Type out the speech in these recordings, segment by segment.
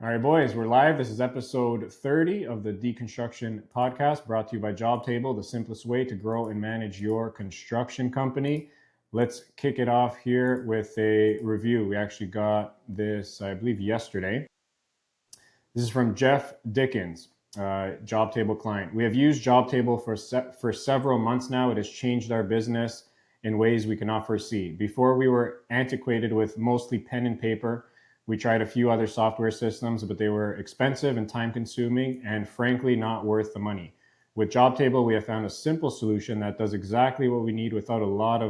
All right, boys, we're live. This is episode 30 of the Deconstruction Podcast, brought to you by Jobtable, the simplest way to grow and manage your construction company. Let's kick it off here with a review. We actually got this, I believe, yesterday. This is from Jeff Dickens, Jobtable client. We have used Jobtable for several months now. It has changed our business in ways we cannot foresee. Before, we were antiquated with mostly pen and paper. We tried a few other software systems, but they were expensive and time consuming and frankly not worth the money. With Jobtable, we have found a simple solution that does exactly what we need without a lot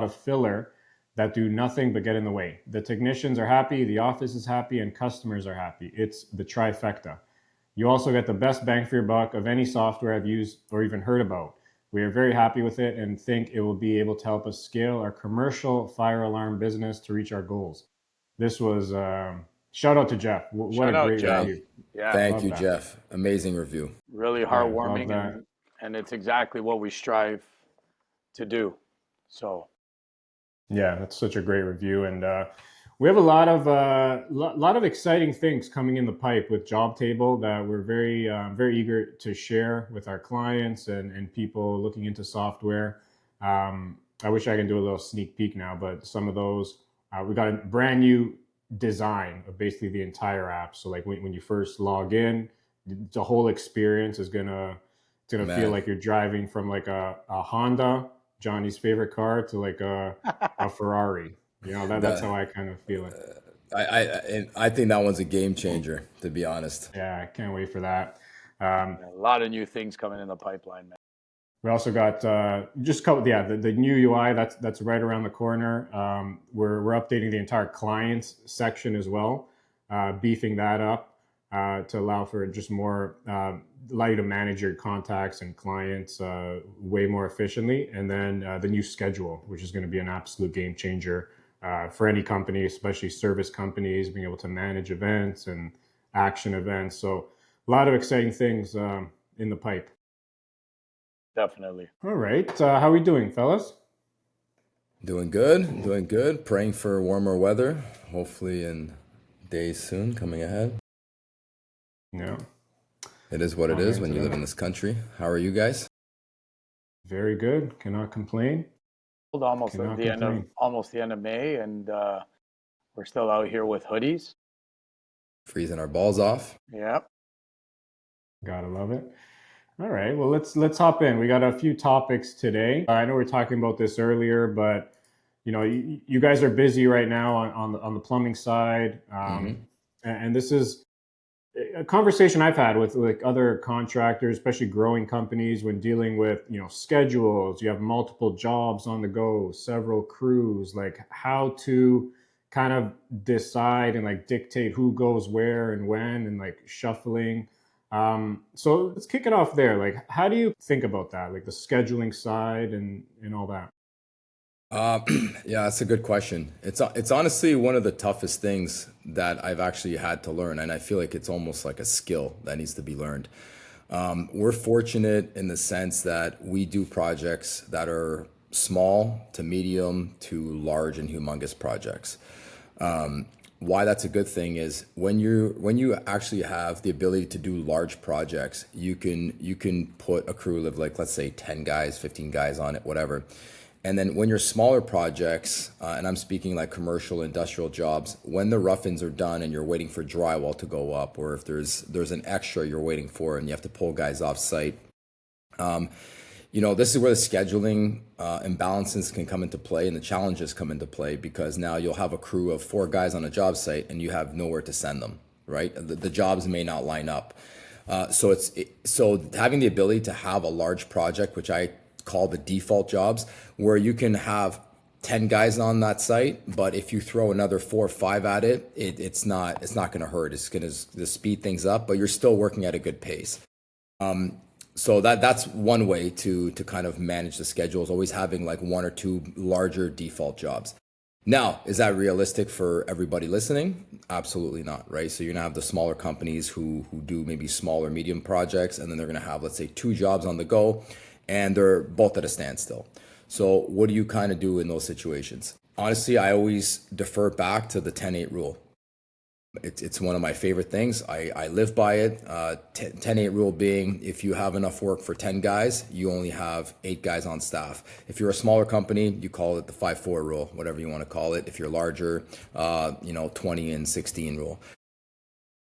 of filler that do nothing but get in the way. The technicians are happy, the office is happy, and customers are happy. It's the trifecta. You also get the best bang for your buck of any software I've used or even heard about. We are very happy with it and think it will be able to help us scale our commercial fire alarm business to reach our goals. This was shout out to Jeff. What a Shout out, great Jeff. review. Yeah, Thank Love you, that. Jeff. Amazing review. really Yeah, love heartwarming, that. and it's exactly what we strive to do. So Yeah, that's such a great review, and we have a lot of exciting things coming in the pipe with Jobtable that we're very eager to share with our clients and people looking into software. I wish I can do a little sneak peek now, but some of those we got a brand new design of basically the entire app. So like when you first log in, the whole experience is gonna feel Man, like you're driving from like a Honda, Johnny's favorite car, to like a Ferrari. That's that how I kind of feel it. I think that one's a game changer, to be honest. Yeah, I can't wait for that. Um, a lot of new things coming in the pipeline, man. we also got just couple, yeah, the new UI that's right around the corner. We're updating the entire clients section as well, beefing that up to allow for just more allow you to manage your contacts and clients way more efficiently. And then the new schedule, which is going to be an absolute game changer for any company, especially service companies, being able to manage events and action events. So a lot of exciting things in the pipe. Definitely. All right. How are we doing, fellas? Doing good, doing good. Praying for warmer weather, hopefully in days soon coming ahead. Yeah. It is what it is Amen when to you live that. in this country. How are you guys? Very good. Cannot complain. Almost at Cannot the end of complain. May, and we're still out here with hoodies. Freezing our balls off. Yep. Gotta love it. All right. Well, let's hop in. We got a few topics today. I know we are talking about this earlier, but you guys are busy right now on the plumbing side, Hmm. and this is a conversation I've had with like other contractors, especially growing companies, when dealing with schedules. You have multiple jobs on the go, several crews. Like how to kind of decide and like dictate who goes where and when, and like shuffling. So let's kick it off there. Like, how do you think about that, like the scheduling side and all that? Uh, yeah, that's a good question. It's honestly one of the toughest things that I've actually had to learn, and I feel like it's almost like a skill that needs to be learned. We're fortunate in the sense that we do projects that are small to medium to large and humongous projects. Why that's a good thing is when you actually have the ability to do large projects, you can put a crew of, like, let's say 10 guys, 15 guys on it, whatever. And then when you're smaller projects, and I'm speaking like commercial, industrial jobs, when the rough-ins are done and you're waiting for drywall to go up, or if there's an extra you're waiting for and you have to pull guys off site, this is where the scheduling imbalances can come into play and the challenges come into play, because now you'll have a crew of 4 guys on a job site and you have nowhere to send them, right? The jobs may not line up. So having the ability to have a large project, which I call the default jobs, where you can have 10 guys on that site, but if you throw another 4 or 5 at it, it's not going to hurt. It's going to speed things up, but you're still working at a good pace. So that's one way to kind of manage the schedule, is always having like 1 or 2 larger default jobs. Now, is that realistic for everybody listening? Absolutely not, right? So you're gonna have the smaller companies who do maybe small or medium projects, and then they're gonna have, let's say, 2 jobs on the go, and they're both at a standstill. So what do you kind of do in those situations? Honestly, I always defer back to the 10-8 rule. It's one of my favorite things. I live by it. 10-8 rule being, if you have enough work for 10 guys, you only have 8 guys on staff. If you're a smaller company, you call it the 5-4 rule, whatever you want to call it. If you're larger, 20 and 16 rule.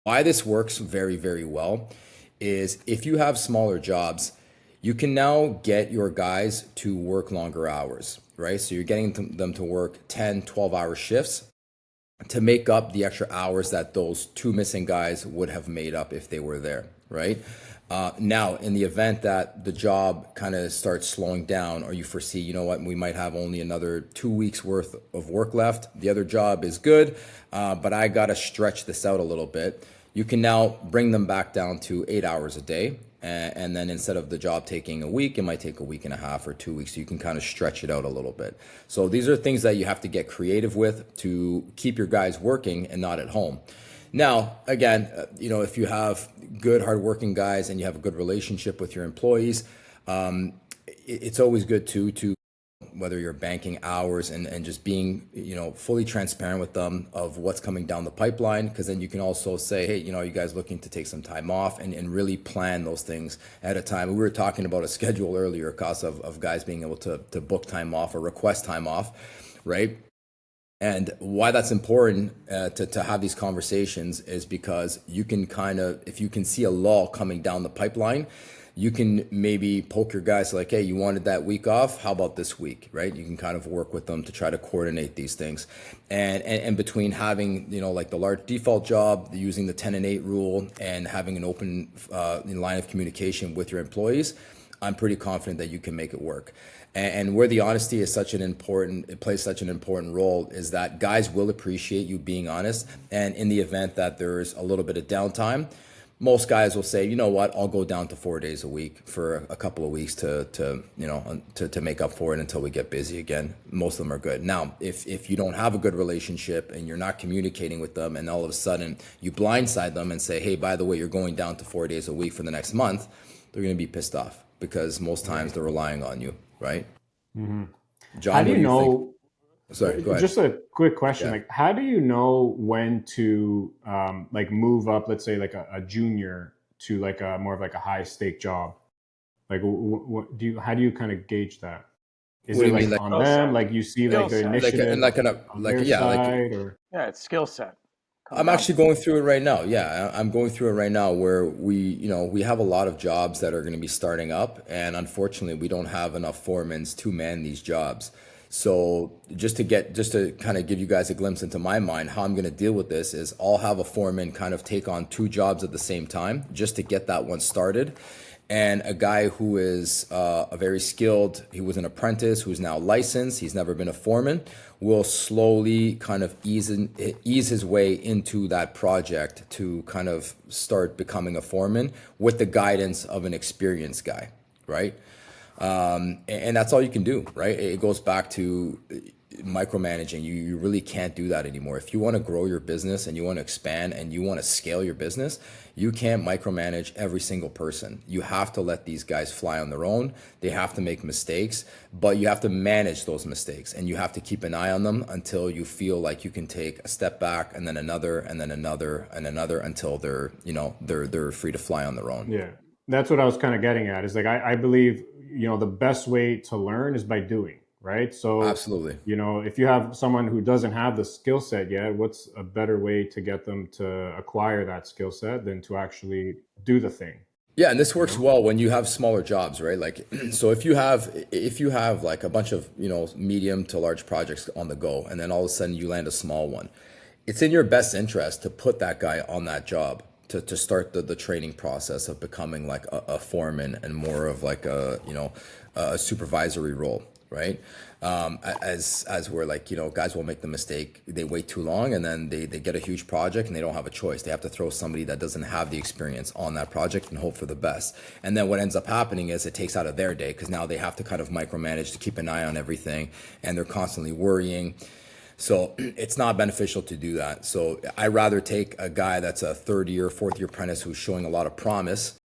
Why this works very, very well is if you have smaller jobs, you can now get your guys to work longer hours, right? So you're getting them to work 10, 12-hour shifts to make up the extra hours that those 2 missing guys would have made up if they were there, right? Now, in the event that the job kind of starts slowing down, or you foresee, you know what, we might have only another 2 weeks worth of work left. The other job is good, but I got to stretch this out a little bit. You can now bring them back down to 8 hours a day. And then instead of the job taking a week, it might take a week and a half or 2 weeks. So you can kind of stretch it out a little bit. So these are things that you have to get creative with to keep your guys working and not at home. Now, again, if you have good, hardworking guys and you have a good relationship with your employees, it's always good to whether you're banking hours and just being, fully transparent with them of what's coming down the pipeline. Because then you can also say, hey, you guys looking to take some time off and really plan those things at a time. We were talking about a schedule earlier, cause of guys being able to book time off or request time off, right? And why that's important to have these conversations is because you can if you can see a lull coming down the pipeline, you can maybe poke your guys like, hey, you wanted that week off. How about this week, right? You can kind of work with them to try to coordinate these things. And between having, like the large default job, using the 10 and 8 rule, and having an open line of communication with your employees, I'm pretty confident that you can make it work. And where the honesty is it plays such an important role is that guys will appreciate you being honest. And in the event that there's a little bit of downtime, most guys will say, you know what, I'll go down to 4 days a week for a couple of weeks to make up for it until we get busy again. Most of them are good. Now, if you don't have a good relationship and you're not communicating with them, and all of a sudden you blindside them and say, hey, by the way, you're going down to 4 days a week for the next month, they're going to be pissed off because most times they're relying on you, right? Mm-hmm. John, how do you know? think? Sorry, go ahead. Just a quick question. Like, how do you know when to move up, let's say like a junior to like a more of like a high stake job? Like, how do you kind of gauge that? Is What it do you like mean, on them? Like you see like the initiative on their side, or it's skill set. I'm actually going through it right now. Yeah, I'm going through it right now where we have a lot of jobs that are going to be starting up, and unfortunately we don't have enough foremans to man these jobs. So just to kind of give you guys a glimpse into my mind, how I'm going to deal with this is I'll have a foreman kind of take on 2 jobs at the same time just to get that one started. And a guy who is a very skilled, he was an apprentice who's now licensed, he's never been a foreman, will slowly kind of ease his way into that project to kind of start becoming a foreman with the guidance of an experienced guy, right? And that's all you can do, right? It goes back to micromanaging. You really can't do that anymore. If you want to grow your business and you want to expand and you want to scale your business, you can't micromanage every single person. You have to let these guys fly on their own. They have to make mistakes, but you have to manage those mistakes and you have to keep an eye on them until you feel like you can take a step back and then another and then another and another until they're free to fly on their own. Yeah, that's what I was kind of getting at. Is like I believe the best way to learn is by doing. Right. So absolutely, if you have someone who doesn't have the skill set yet, what's a better way to get them to acquire that skill set than to actually do the thing? Yeah, and this works well when you have smaller jobs, right? Like, so if you have like a bunch of, medium to large projects on the go, and then all of a sudden you land a small one, it's in your best interest to put that guy on that job to start the training process of becoming like a foreman and more of like a supervisory role. Right. As we're like, guys will make the mistake. They wait too long and then they get a huge project and they don't have a choice. They have to throw somebody that doesn't have the experience on that project and hope for the best. And then what ends up happening is it takes out of their day because now they have to kind of micromanage to keep an eye on everything and they're constantly worrying. So it's not beneficial to do that. So I rather take a guy that's a 3rd-year, 4th-year apprentice who's showing a lot of promise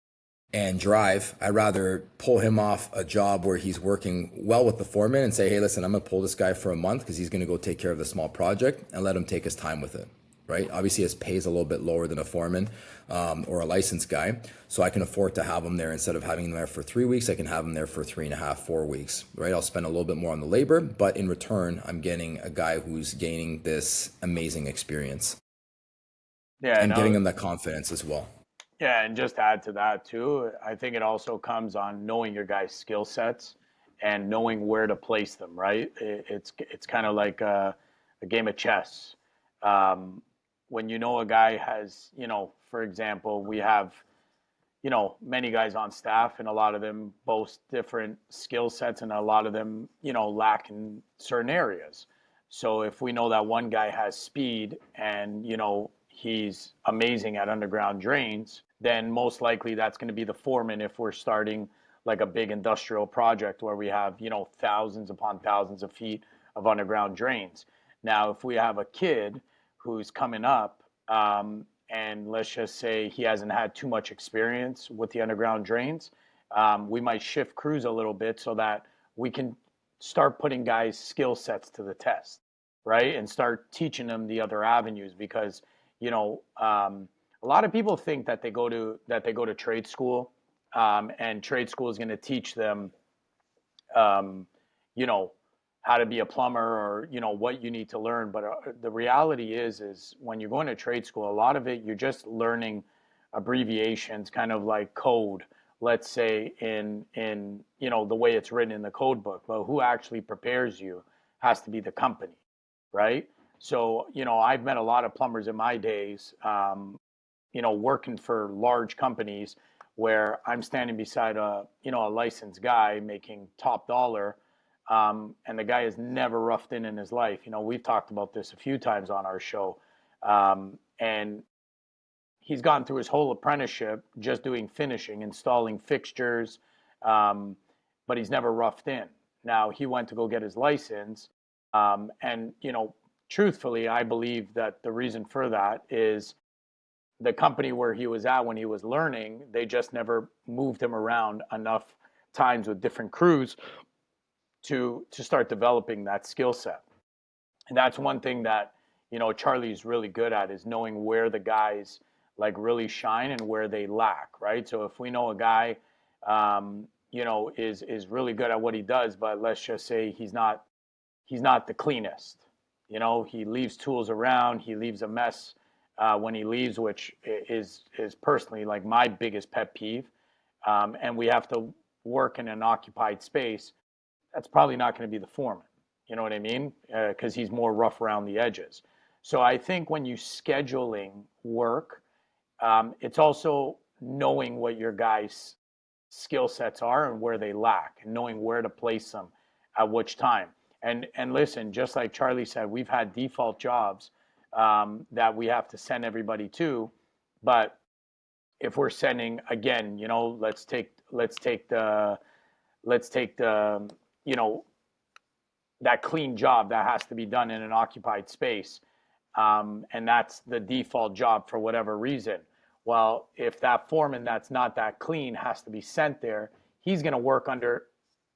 and drive. I'd rather pull him off a job where he's working well with the foreman and say, hey, listen, I'm going to pull this guy for a month because he's going to go take care of the small project and let him take his time with it. right? Obviously, his pay is a little bit lower than a foreman or a licensed guy. So I can afford to have him there. Instead of having him there for 3 weeks, I can have him there for 3.5, 4 weeks, right? I'll spend a little bit more on the labor, but in return, I'm getting a guy who's gaining this amazing experience Yeah, and giving no, him that confidence as well. yeah, and just to add to that too, I think it also comes on knowing your guys' skill sets and knowing where to place them, right? It's kind of like a game of chess. Um, when you know a guy has, for example, we have, many guys on staff, and a lot of them boast different skill sets, and a lot of them, lack in certain areas. So if we know that one guy has speed and, he's amazing at underground drains, then most likely that's going to be the foreman if we're starting like a big industrial project where we have, thousands upon thousands of feet of underground drains. Now, if we have a kid who's coming up, and let's just say he hasn't had too much experience with the underground drains, we might shift crews a little bit so that we can start putting guys' skill sets to the test, right? And start teaching them the other avenues because, a lot of people think that they go to trade school, and trade school is going to teach them, um, you know, how to be a plumber or what you need to learn. But the reality is when you're going to trade school, a lot of it you're just learning abbreviations, kind of like code. Let's say in the way it's written in the code book. But who actually prepares you has to be the company, right? So I've met a lot of plumbers in my days, working for large companies where I'm standing beside a licensed guy making top dollar, and the guy has never roughed in his life. We've talked about this a few times on our show, and he's gone through his whole apprenticeship just doing finishing, installing fixtures, but he's never roughed in. Now he went to go get his license, and truthfully, I believe that the reason for that is the company where he was at when he was learning, they just never moved him around enough times with different crews to start developing that skill set. And that's one thing that Charlie's really good at is knowing where the guys like really shine and where they lack, right? So if we know a guy, is really good at what he does, but let's just say he's not the cleanest. He leaves tools around. He leaves a mess when he leaves, which is personally like my biggest pet peeve. And we have to work in an occupied space. That's probably not going to be the foreman. You know what I mean? Because he's more rough around the edges. So I think when you scheduling work, it's also knowing what your guys' skill sets are and where they lack, and knowing where to place them at which time. And listen, just like Charlie said, we've had default jobs that we have to send everybody to, but if we're sending again, let's take the that clean job that has to be done in an occupied space, and that's the default job for whatever reason. Well, if that foreman that's not that clean has to be sent there, he's going to work under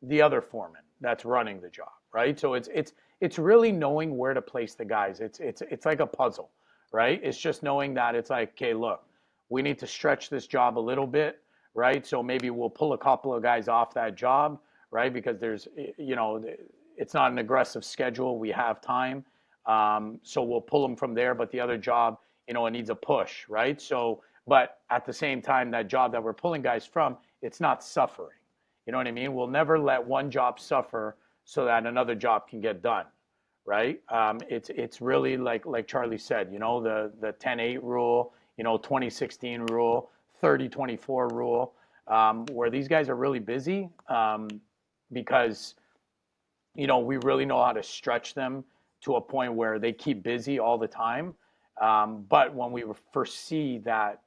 the other foreman that's running the job, right? So it's really knowing where to place the guys. It's like a puzzle, right? It's just knowing that it's like, okay, look, we need to stretch this job a little bit, right? So maybe we'll pull a couple of guys off that job, right? Because it's not an aggressive schedule. We have time. So we'll pull them from there, but the other job, it needs a push, right? So, but at the same time, that job that we're pulling guys from, it's not suffering. You know what I mean? We'll never let one job suffer so that another job can get done, right? It's really like Charlie said, the 10-8 rule, 2016 rule, 30-24 rule, where these guys are really busy, because we really know how to stretch them to a point where they keep busy all the time. But when we foresee that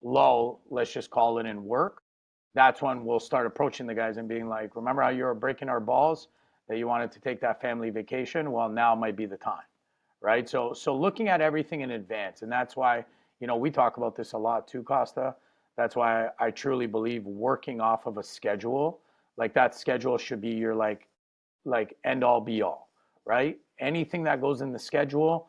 lull, let's just call it, in work, that's when we'll start approaching the guys and being like, remember how you were breaking our balls that you wanted to take that family vacation? Well, now might be the time, right? So looking at everything in advance. And that's why, we talk about this a lot too, Costa. That's why I truly believe working off of a schedule, like that schedule should be your like end all be all, right? Anything that goes in the schedule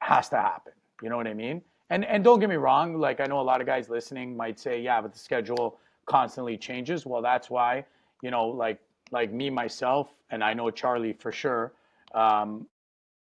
has to happen. You know what I mean? And don't get me wrong, like I know a lot of guys listening might say, yeah, but the schedule constantly changes. Well, that's why, like me myself, and I know Charlie for sure. Um,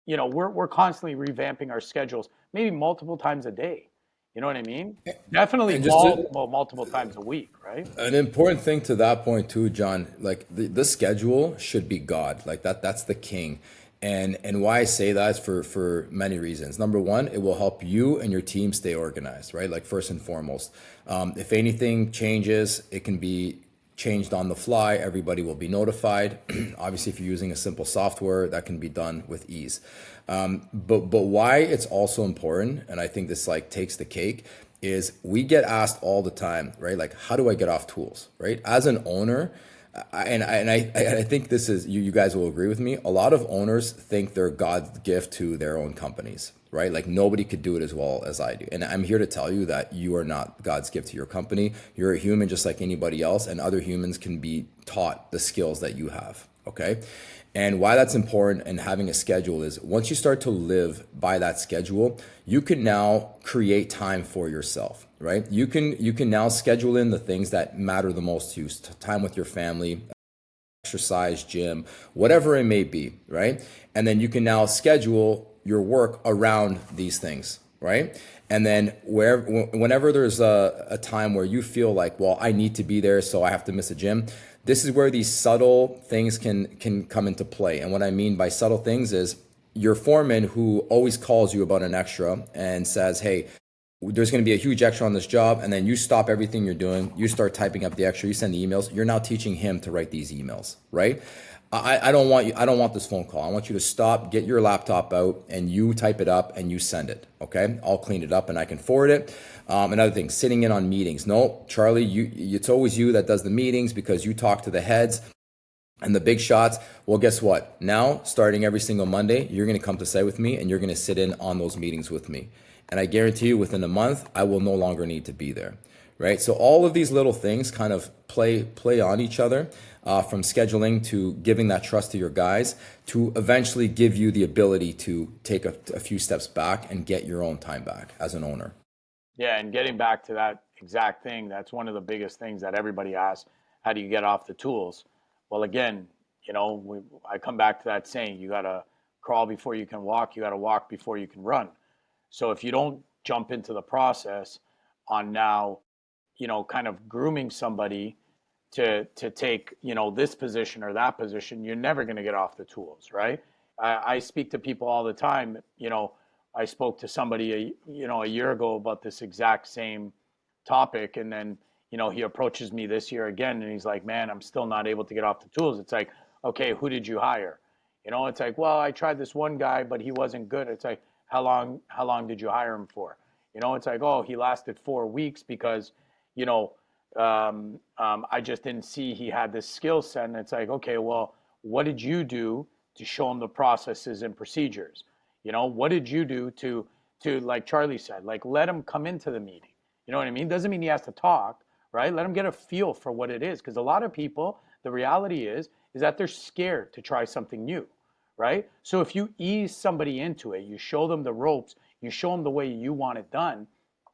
we're constantly revamping our schedules, maybe multiple times a day. You know what I mean? Definitely And just to, multiple times a week, right? an important thing to that point too, John, like the schedule should be God. Like that's the king. And why I say that is for many reasons. Number one, it will help you and your team stay organized, right? Like first and foremost. If anything changes, it can be changed on the fly. Everybody will be notified. Obviously, if you're using a simple software, that can be done with ease. But why it's also important, and I think this like takes the cake, is we get asked all the time, right? Like, how do I get off tools, right? As an owner, I think this is you guys will agree with me. A lot of owners think they're God's gift to their own companies, right? Like nobody could do it as well as I do. And I'm here to tell you that you are not God's gift to your company. You're a human just like anybody else, and other humans can be taught the skills that you have. Okay. And why that's important and having a schedule is once you start to live by that schedule, you can now create time for yourself, right? You can now schedule in the things that matter the most to you, time with your family, exercise, gym, whatever it may be, right? And then you can now schedule your work around these things, right? And then whenever there's a time where you feel like, well, I need to be there, so I have to miss a gym. This is where these subtle things can come into play. And what I mean by subtle things is your foreman who always calls you about an extra and says, hey, there's going to be a huge extra on this job, and then you stop everything you're doing, you start typing up the extra, you send the emails, you're now teaching him to write these emails, right? I don't want this phone call. I want you to stop, get your laptop out, and you type it up and you send it. Okay, I'll clean it up and I can forward it. Another thing, sitting in on meetings. No, Charlie, it's always you that does the meetings because you talk to the heads and the big shots. Well, guess what? Now, starting every single Monday, you're going to come to site with me and you're going to sit in on those meetings with me. And I guarantee you within a month, I will no longer need to be there, right? So all of these little things kind of play on each other, from scheduling to giving that trust to your guys to eventually give you the ability to take a few steps back and get your own time back as an owner. Yeah, and getting back to that exact thing, that's one of the biggest things that everybody asks. How do you get off the tools? Well, again, I come back to that saying, you got to crawl before you can walk, you got to walk before you can run. So if you don't jump into the process on now, kind of grooming somebody to take, this position or that position, you're never going to get off the tools, right? I speak to people all the time. I spoke to somebody, a year ago about this exact same topic, and then, he approaches me this year again, and he's like, "Man, I'm still not able to get off the tools." It's like, okay, who did you hire? It's like, well, I tried this one guy, but he wasn't good. It's like, how long did you hire him for? It's like, oh, he lasted 4 weeks because, you know, I just didn't see he had this skill set. And it's like, okay, well, what did you do to show him the processes and procedures? What did you do to like Charlie said, like let him come into the meeting? You know what I mean? Doesn't mean he has to talk, right? Let him get a feel for what it is. Because a lot of people, the reality is that they're scared to try something new, right? So if you ease somebody into it, you show them the ropes, you show them the way you want it done,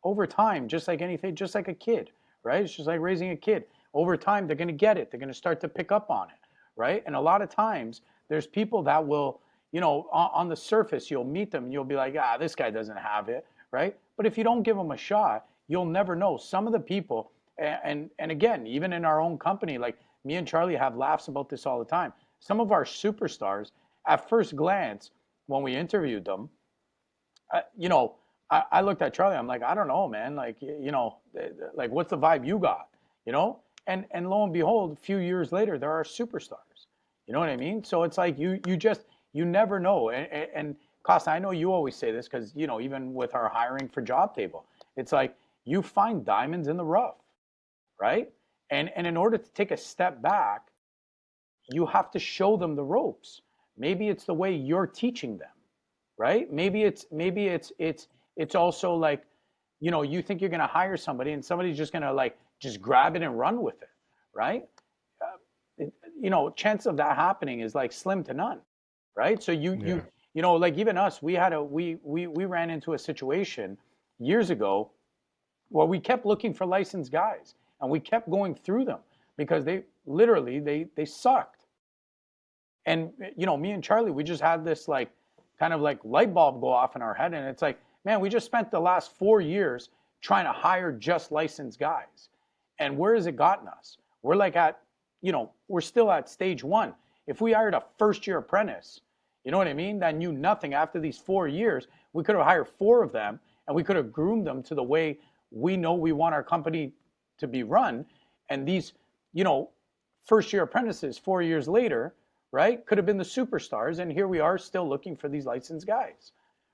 over time, just like anything, just like a kid, right? It's just like raising a kid. Over time, they're going to get it. They're going to start to pick up on it, right? And a lot of times, there's people that will, on the surface, you'll meet them and you'll be like, this guy doesn't have it, right? But if you don't give them a shot, you'll never know. Some of the people, and again, even in our own company, like me and Charlie have laughs about this all the time. Some of our superstars, at first glance, when we interviewed them, I looked at Charlie. I'm like, I don't know, man. Like, like what's the vibe you got? And lo and behold, a few years later, there are superstars. You know what I mean? So it's like you never know. And Costa, I know you always say this because even with our hiring for Jobtable, it's like you find diamonds in the rough, right? And in order to take a step back, you have to show them the ropes. Maybe it's the way you're teaching them, right? Maybe it's also like, you think you're going to hire somebody and somebody's just going to like just grab it and run with it, right? Chance of that happening is like slim to none, right? So you Yeah. You know, like even us, we ran into a situation years ago where we kept looking for licensed guys and we kept going through them because they literally they sucked. And you know, me and Charlie, we just had this like kind of like light bulb go off in our head, and it's like, man, we just spent the last 4 years trying to hire just licensed guys, and where has it gotten us? We're like at, you know, we're still at stage one. If we hired a first year apprentice, you know what I mean, that knew nothing after these 4 years, we could have hired four of them and we could have groomed them to the way we know we want our company to be run. And these, you know, first year apprentices 4 years later, right, could have been the superstars. And here we are still looking for these licensed guys,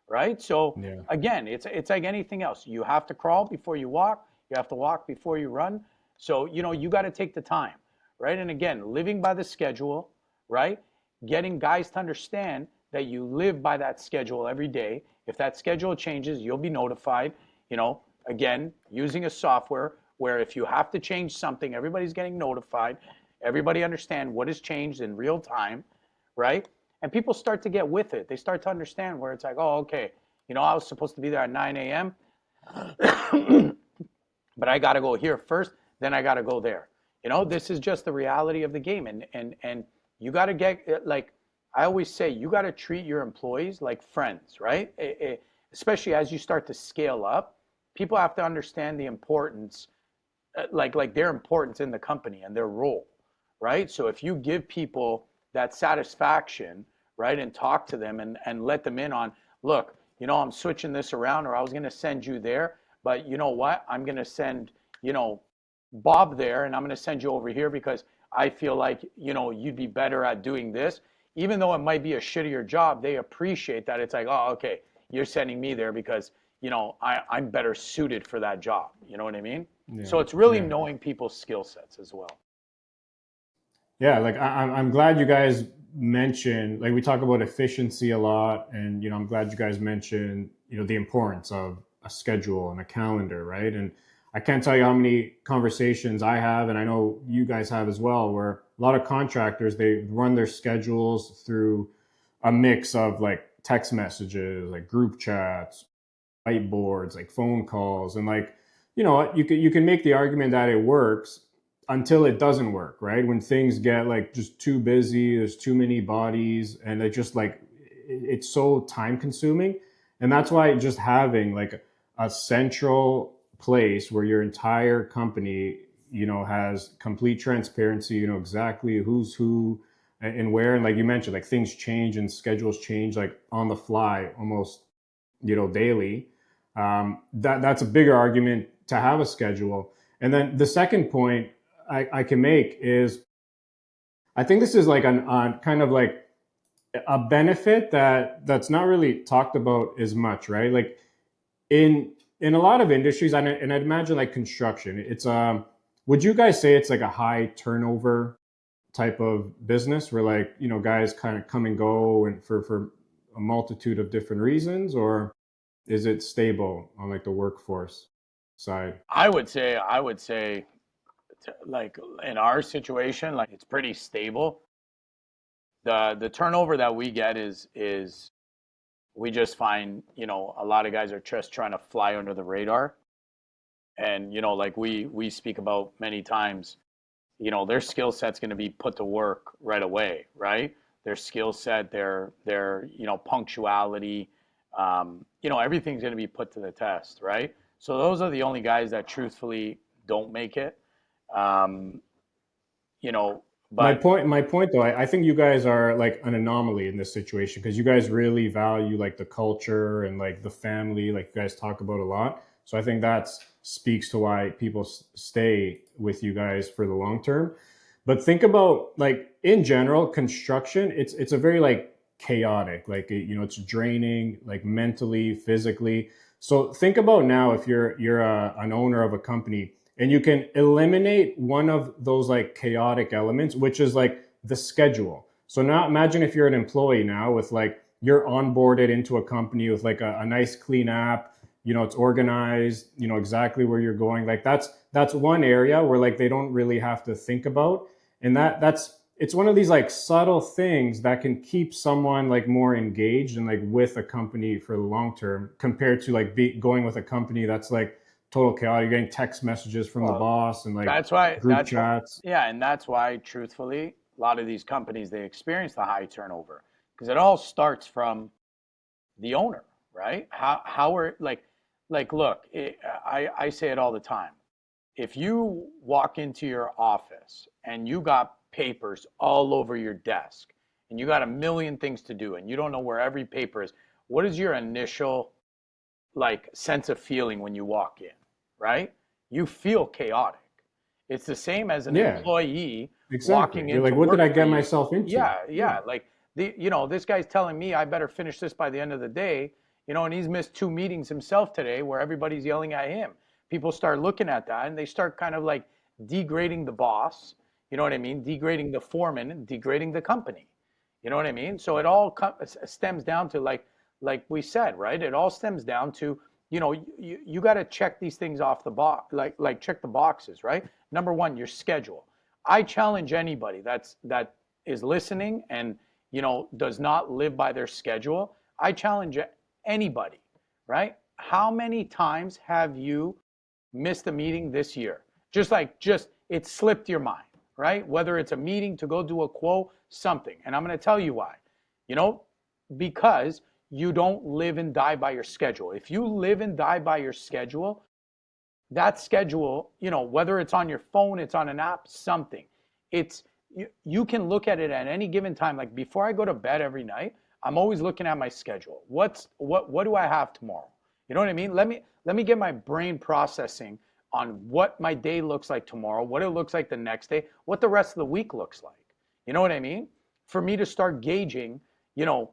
right? So Yeah. again, it's like anything else. You have to crawl before you walk. You have to walk before you run. So, you know, you got to take the time, right? And again, living by the schedule, right? Getting guys to understand that you live by that schedule every day. If that schedule changes, you'll be notified. You know, again, using a software where if you have to change something, everybody's getting notified. Everybody understand what has changed in real time, right? And people start to get with it. They start to understand where it's like, oh, okay, you know, I was supposed to be there at 9 a.m., but I got to go here first, then I got to go there. You know, this is just the reality of the game. And you got to get, like I always say, you got to treat your employees like friends, right? Especially as you start to scale up, people have to understand the importance, like their importance in the company and their role, right? So if you give people that satisfaction, right, and talk to them and let them in on, look, you know, I'm switching this around, or I was going to send you there, but you know what? I'm going to send, you know, Bob there, and I'm going to send you over here because I feel like, you know, you'd be better at doing this. Even though it might be a shittier job, they appreciate that. It's like, oh, okay, you're sending me there because, you know, I'm better suited for that job. You know what I mean? Yeah. So it's really Yeah. knowing people's skill sets as well. Yeah, like I'm glad you guys mentioned, like we talk about efficiency a lot, and you know I'm glad you guys mentioned, you know, the importance of a schedule and a calendar, right? And I can't tell you how many conversations I have, and I know you guys have as well, where a lot of contractors, they run their schedules through a mix of like text messages, like group chats, whiteboards, like phone calls, and like, you know, you can make the argument that it works until it doesn't work, right? When things get like just too busy, there's too many bodies, and it just like it's so time consuming. And that's why just having like a central place where your entire company, you know, has complete transparency, you know exactly who's who and where, and like you mentioned, like things change and schedules change like on the fly almost, you know, daily. That's a bigger argument to have a schedule. And then the second point I can make is I think this is like on kind of like a benefit that's not really talked about as much, right? Like in a lot of industries, and I'd imagine like construction, it's would you guys say it's like a high turnover type of business where like, you know, guys kind of come and go and for a multitude of different reasons, or is it stable on like the workforce side? I would say, like in our situation, like it's pretty stable. The turnover that we get is we just find, you know, a lot of guys are just trying to fly under the radar. And you know, like we speak about many times, you know, their skill set's going to be put to work right away, right? Their skill set, their you know, punctuality, you know, everything's going to be put to the test, right? So those are the only guys that truthfully don't make it. Um, you know, My but point, my point though, I think you guys are like an anomaly in this situation because you guys really value like the culture and like the family, like you guys talk about a lot. So I think that speaks to why people stay with you guys for the long term. But think about like in general, construction, it's a very like chaotic, like you know, it's draining like mentally, physically. So think about now if you're an owner of a company and you can eliminate one of those like chaotic elements, which is like the schedule. So now imagine if you're an employee now with like you're onboarded into a company with like a nice clean app, you know, it's organized, you know exactly where you're going. Like that's one area where like they don't really have to think about. And that's it's one of these like subtle things that can keep someone like more engaged and like with a company for the long term compared to like going with a company that's like total chaos. You're getting text messages from the Well, boss and like that's why. group chats. Yeah, and that's why, truthfully, a lot of these companies they experience the high turnover because it all starts from the owner, right? How are like look, I say it all the time. If you walk into your office and you got papers all over your desk and you got a million things to do and you don't know where every paper is, what is your initial like sense of feeling when you walk in, right? You feel chaotic. It's the same as an Yeah, employee exactly. walking You're in like, to what did work I for get you. myself into? Yeah, Yeah. like this guy's telling me I better finish this by the end of the day, and he's missed 2 meetings himself today where everybody's yelling at him. People start looking at that and they start kind of like degrading the boss, you know what I mean? Degrading the foreman and degrading the company. You know what I mean? So it all stems down to like we said, right? It all stems down to you got to check these things off the box, like check the boxes, right? Number one, your schedule. I challenge anybody that is listening and does not live by their schedule. I challenge anybody, right? How many times have you missed a meeting this year? Just it slipped your mind, right? Whether it's a meeting to go do a quote, something. And I'm going to tell you why. You know, because you don't live and die by your schedule. If you live and die by your schedule, that schedule, whether it's on your phone, it's on an app, something, it's you can look at it at any given time. Like before I go to bed every night, I'm always looking at my schedule. What do I have tomorrow? You know what I mean? Let me get my brain processing on what my day looks like tomorrow, what it looks like the next day, what the rest of the week looks like. You know what I mean? For me to start gauging, you know,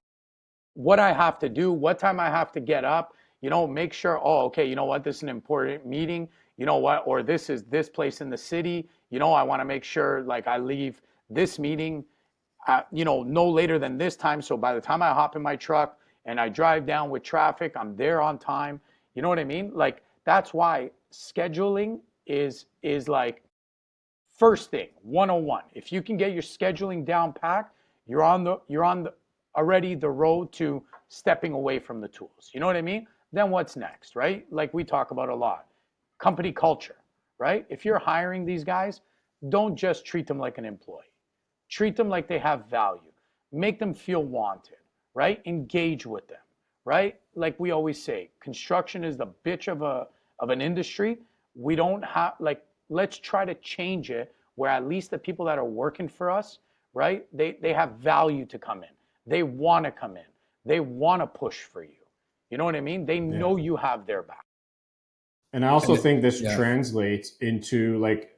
what I have to do, what time I have to get up, make sure, oh, okay, you know what, this is an important meeting, you know what, or this is this place in the city, I want to make sure like I leave this meeting, no later than this time. So by the time I hop in my truck and I drive down with traffic, I'm there on time. You know what I mean? Like that's why scheduling is like first thing 101. If you can get your scheduling down packed, you're on the already the road to stepping away from the tools. You know what I mean? Then what's next, right? Like we talk about a lot. Company culture, right? If you're hiring these guys, don't just treat them like an employee. Treat them like they have value. Make them feel wanted, right? Engage with them, right? Like we always say, construction is the bitch of an industry. We don't have like let's try to change it where at least the people that are working for us, right? They have value to come in. They want to come in. They want to push for you. You know what I mean? They Yeah. know you have their back. And I also think this Yeah. translates into like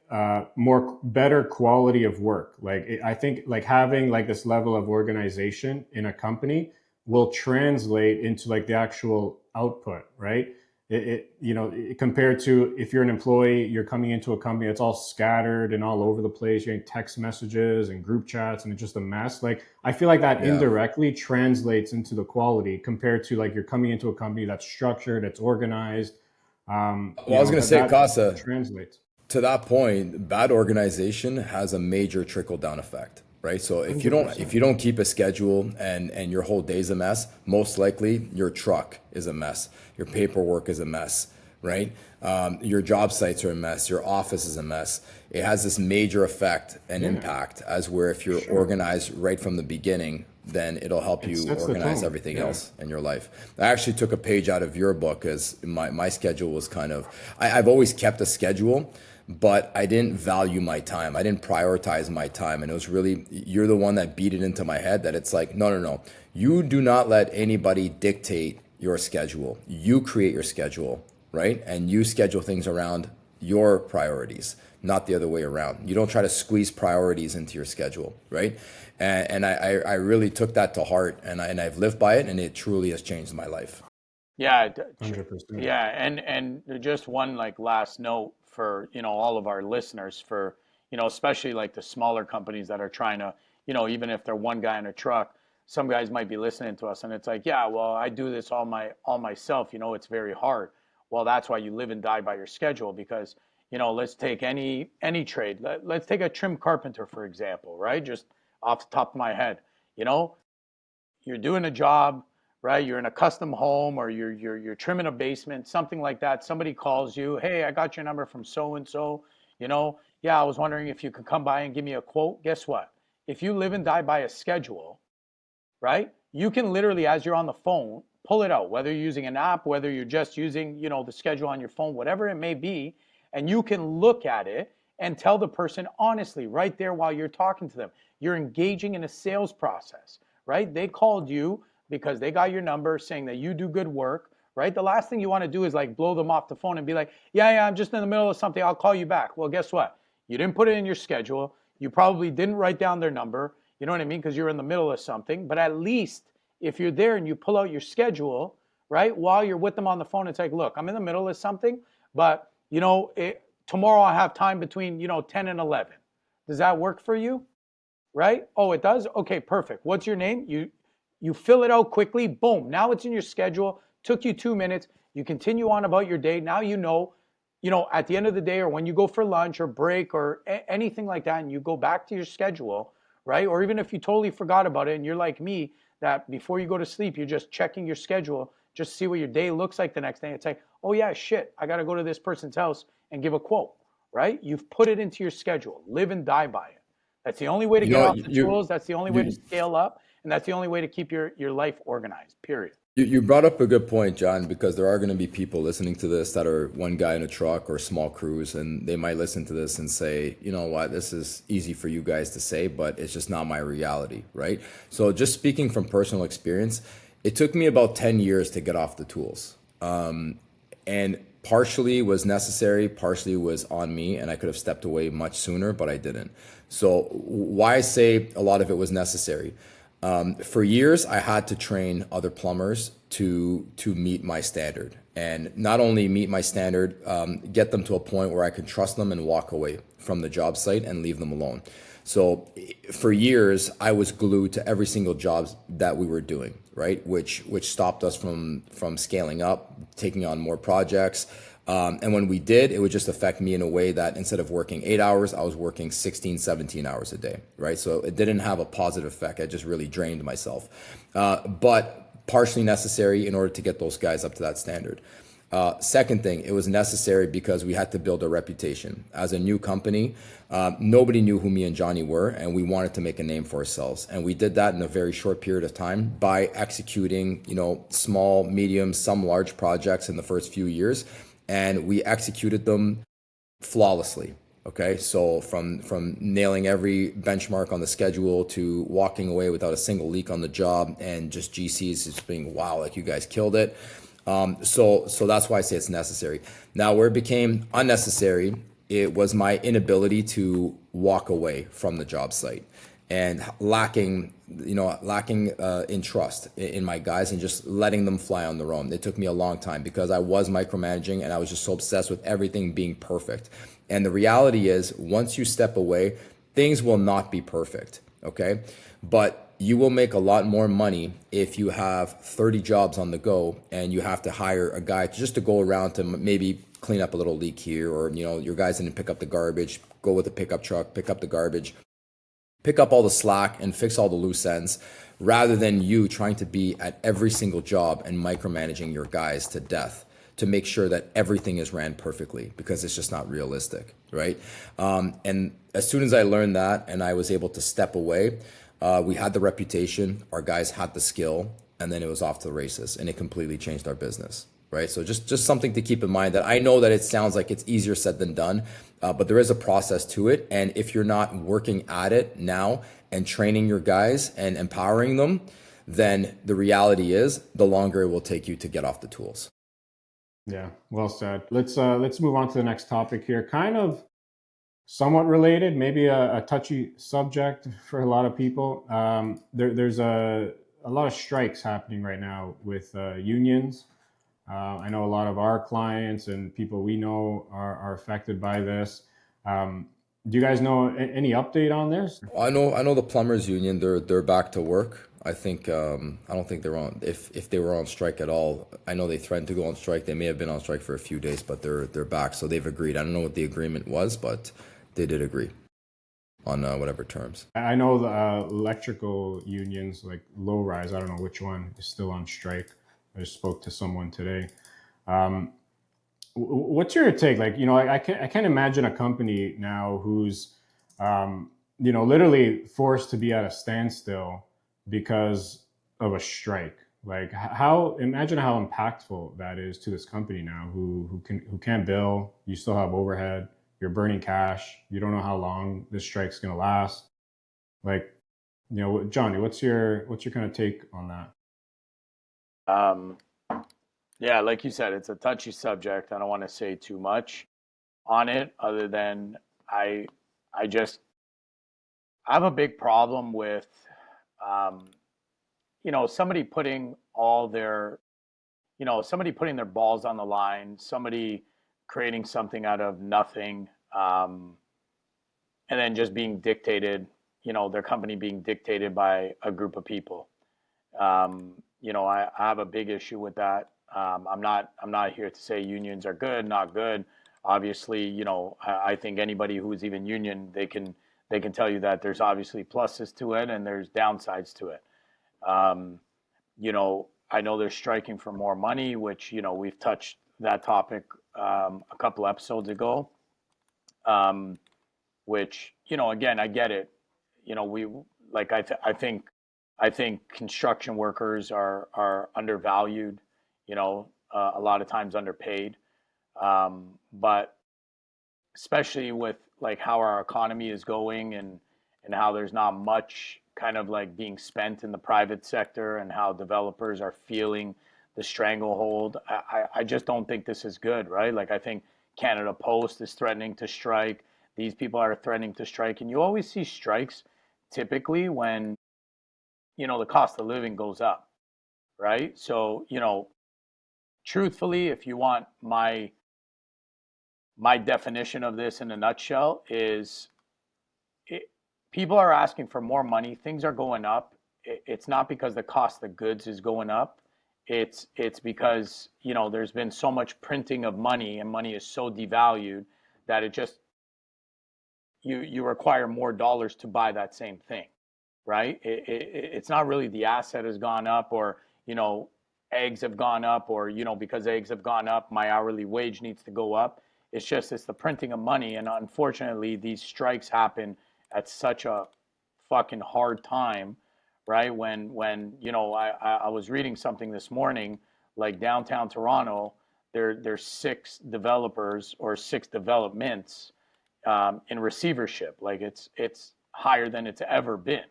more better quality of work. Like I think like having like this level of organization in a company will translate into like the actual output, right? Compared to if you're an employee, you're coming into a company that's all scattered and all over the place. You're getting text messages and group chats, and it's just a mess. Like I feel like that Yeah. indirectly translates into the quality compared to like you're coming into a company that's structured, it's organized. Well, I was going to say, That Casa, translates. to that point, bad organization has a major trickle down effect, right? So if you don't 100%. if you don't keep a schedule and your whole day's a mess, most likely your truck is a mess, your paperwork is a mess, right? Your job sites are a mess, your office is a mess. It has this major effect and Yeah, impact as where if you're sure. organized right from the beginning, then it'll help It you sets the organize tone. everything Yeah. else in your life. I actually took a page out of your book as my schedule was kind of, I've always kept a schedule, but I didn't value my time. I didn't prioritize my time. And it was really, you're the one that beat it into my head that it's like, no, no, no. You do not let anybody dictate your schedule. You create your schedule, right? And you schedule things around your priorities, not the other way around. You don't try to squeeze priorities into your schedule, right? And I really took that to heart and I've lived by it and it truly has changed my life. Yeah, 100%. yeah, and just one like last note for all of our listeners for especially like the smaller companies that are trying to even if they're one guy in a truck, some guys might be listening to us and it's like yeah, well I do this all myself, it's very hard. Well, that's why you live and die by your schedule because let's take any trade. Let's take a trim carpenter for example, right? Just off the top of my head. You know, you're doing a job, right? You're in a custom home, or you're trimming a basement, something like that. Somebody calls you, hey, I got your number from so and so. You know, yeah, I was wondering if you could come by and give me a quote. Guess what? If you live and die by a schedule, right? You can literally, as you're on the phone, pull it out, whether you're using an app, whether you're just using, the schedule on your phone, whatever it may be, and you can look at it and tell the person honestly right there while you're talking to them. You're engaging in a sales process, right? They called you because they got your number saying that you do good work, right? The last thing you want to do is like blow them off the phone and be like, yeah, I'm just in the middle of something. I'll call you back. Well, guess what? You didn't put it in your schedule. You probably didn't write down their number. You know what I mean? Because you're in the middle of something. But at least if you're there and you pull out your schedule, right, while you're with them on the phone, it's like, look, I'm in the middle of something, but tomorrow I have time between 10 and 11. Does that work for you? Right? Oh, it does? Okay, perfect. What's your name? You fill it out quickly. Boom. Now it's in your schedule. Took you 2 minutes. You continue on about your day. Now at the end of the day, or when you go for lunch or break or anything like that, and you go back to your schedule, right? Or even if you totally forgot about it and you're like me, that before you go to sleep, you're just checking your schedule, just see what your day looks like the next day. It's like, oh yeah, shit, I got to go to this person's house and give a quote, right? You've put it into your schedule. Live and die by it. That's the only way to get off the tools. That's the only way to scale up. And that's the only way to keep your life organized, period. You brought up a good point, John, because there are going to be people listening to this that are one guy in a truck or small crews, and they might listen to this and say, you know what, this is easy for you guys to say, but it's just not my reality, right? So just speaking from personal experience, it took me about 10 years to get off the tools. And partially was necessary, partially was on me, and I could have stepped away much sooner, but I didn't. So why I say a lot of it was necessary. For years, I had to train other plumbers to meet my standard, and not only meet my standard, get them to a point where I can trust them and walk away from the job site and leave them alone. So for years, I was glued to every single job that we were doing, right? Which stopped us from scaling up, taking on more projects. And when we did, it would just affect me in a way that instead of working 8 hours, I was working 16, 17 hours a day, right? So it didn't have a positive effect. I just really drained myself. But partially necessary in order to get those guys up to that standard. Second thing, it was necessary because we had to build a reputation. As a new company, nobody knew who me and Johnny were, and we wanted to make a name for ourselves. And we did that in a very short period of time by executing, small, medium, some large projects in the first few years. And we executed them flawlessly. Okay, so from nailing every benchmark on the schedule to walking away without a single leak on the job, and just GCs just being, wow, like you guys killed it. So that's why I say it's necessary. Now, where it became unnecessary, it was my inability to walk away from the job site and lacking in trust in my guys and just letting them fly on their own. It took me a long time because I was micromanaging and I was just so obsessed with everything being perfect. And the reality is, once you step away, things will not be perfect, okay? But you will make a lot more money if you have 30 jobs on the go and you have to hire a guy just to go around to maybe clean up a little leak here, or your guys didn't pick up the garbage, go with a pickup truck, pick up the garbage, pick up all the slack and fix all the loose ends, rather than you trying to be at every single job and micromanaging your guys to death to make sure that everything is ran perfectly, because it's just not realistic, right? And as soon as I learned that and I was able to step away, we had the reputation, our guys had the skill, and then it was off to the races, and it completely changed our business, right? So just something to keep in mind, that I know that it sounds like it's easier said than done, but there is a process to it. And if you're not working at it now and training your guys and empowering them, then the reality is the longer it will take you to get off the tools. Yeah, well said. Let's move on to the next topic here. Kind of somewhat related, maybe a touchy subject for a lot of people. There's a lot of strikes happening right now with unions. I know a lot of our clients and people we know are affected by this. Do you guys know any update on this? I know the plumbers union. They're back to work. I think I don't think they're on. If they were on strike at all, I know they threatened to go on strike. They may have been on strike for a few days, but they're back. So they've agreed. I don't know what the agreement was, but they did agree. on whatever terms. I know the electrical unions, like low rise, I don't know which one is still on strike. I just spoke to someone today. Um, what's your take? Like, I can't imagine a company now who's, literally forced to be at a standstill because of a strike. Like, imagine how impactful that is to this company now, who can't bill. You still have overhead. You're burning cash. You don't know how long this strike's gonna last. Like, Johnny, what's your kind of take on that? Um, yeah, like you said, it's a touchy subject. I don't want to say too much on it, other than I, I just I have a big problem with, um, somebody putting all their, somebody putting their balls on the line, somebody creating something out of nothing, um, and then just being dictated, their company being dictated by a group of people. I have a big issue with that. I'm not here to say unions are good, not good. Obviously, I think anybody who's even union, they can tell you that there's obviously pluses to it and there's downsides to it. Um, I know they're striking for more money, which we've touched that topic a couple episodes ago. Um, which again, I get it. We like I think construction workers are undervalued, a lot of times underpaid. But especially with like how our economy is going, and how there's not much kind of like being spent in the private sector, and how developers are feeling the stranglehold. I just don't think this is good, right? Like I think Canada Post is threatening to strike. These people are threatening to strike, and you always see strikes typically when the cost of living goes up, right? So truthfully, if you want my definition of this in a nutshell, is it, people are asking for more money. Things are going up. It's not because the cost of goods is going up. It's because there's been so much printing of money, and money is so devalued that it just you require more dollars to buy that same thing, right? It's not really the asset has gone up, or eggs have gone up, or because eggs have gone up, my hourly wage needs to go up. It's the printing of money, and unfortunately, these strikes happen at such a fucking hard time, right? When I was reading something this morning, like downtown Toronto, there's six developers or six developments in receivership. Like it's higher than it's ever been.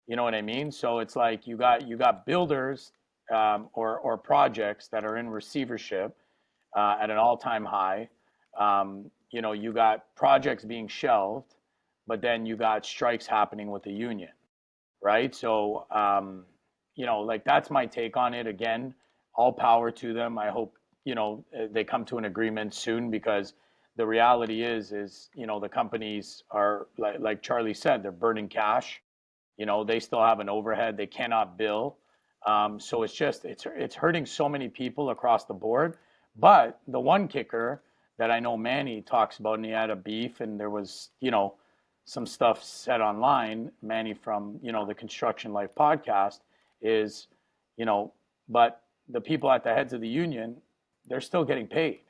You know what I mean? So it's like you got builders or projects that are in receivership at an all-time high. You got projects being shelved, but then you got strikes happening with the union, right? So like that's my take on it. Again, all power to them. I hope they come to an agreement soon, because the reality is the companies are like Charlie said, they're burning cash. They still have an overhead. They cannot bill. So it's hurting so many people across the board. But the one kicker that I know Manny talks about, and he had a beef, and there was some stuff said online, Manny from the Construction Life podcast, is you know, but the people at the heads of the union, they're still getting paid.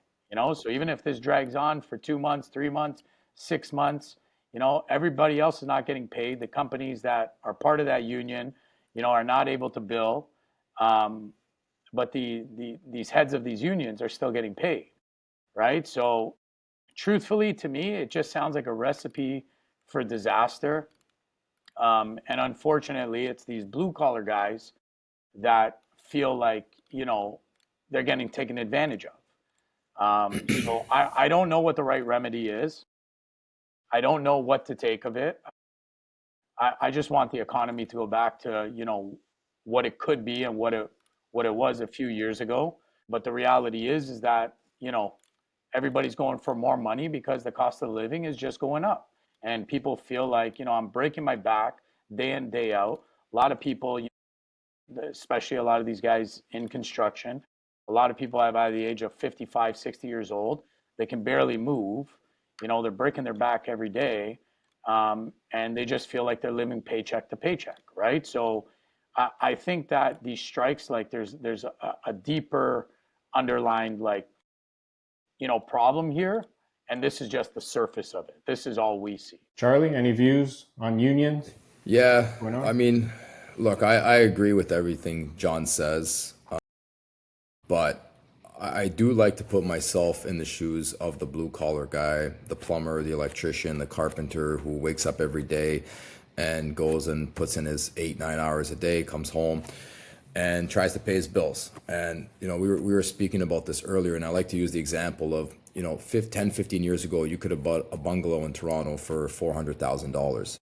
So even if this drags on for 2 months, 3 months, 6 months, everybody else is not getting paid. The companies that are part of that union, are not able to bill. Um, but these heads of these unions are still getting paid, right? So truthfully, to me, it just sounds like a recipe for disaster. And unfortunately, it's these blue collar guys that feel like, they're getting taken advantage of. So I don't know what the right remedy is. I don't know what to take of it. I just want the economy to go back to, what it could be, and what it was a few years ago. But the reality is that, everybody's going for more money because the cost of living is just going up. And people feel like, I'm breaking my back day in, day out. A lot of people, especially a lot of these guys in construction, a lot of people have by the age of 55, 60 years old. They can barely move. They're breaking their back every day. and they just feel like they're living paycheck to paycheck, right? So I think that these strikes, like there's a deeper underlying like problem here, and this is just the surface of it. This is all we see. Charlie, any views on unions Yeah, going on? I mean, look, I agree with everything John says, but I do like to put myself in the shoes of the blue collar guy, the plumber, the electrician, the carpenter who wakes up every day and goes and puts in his 8, 9 hours a day, comes home and tries to pay his bills. And, we were speaking about this earlier, and I like to use the example of, 10, 15 years ago, you could have bought a bungalow in Toronto for $400,000.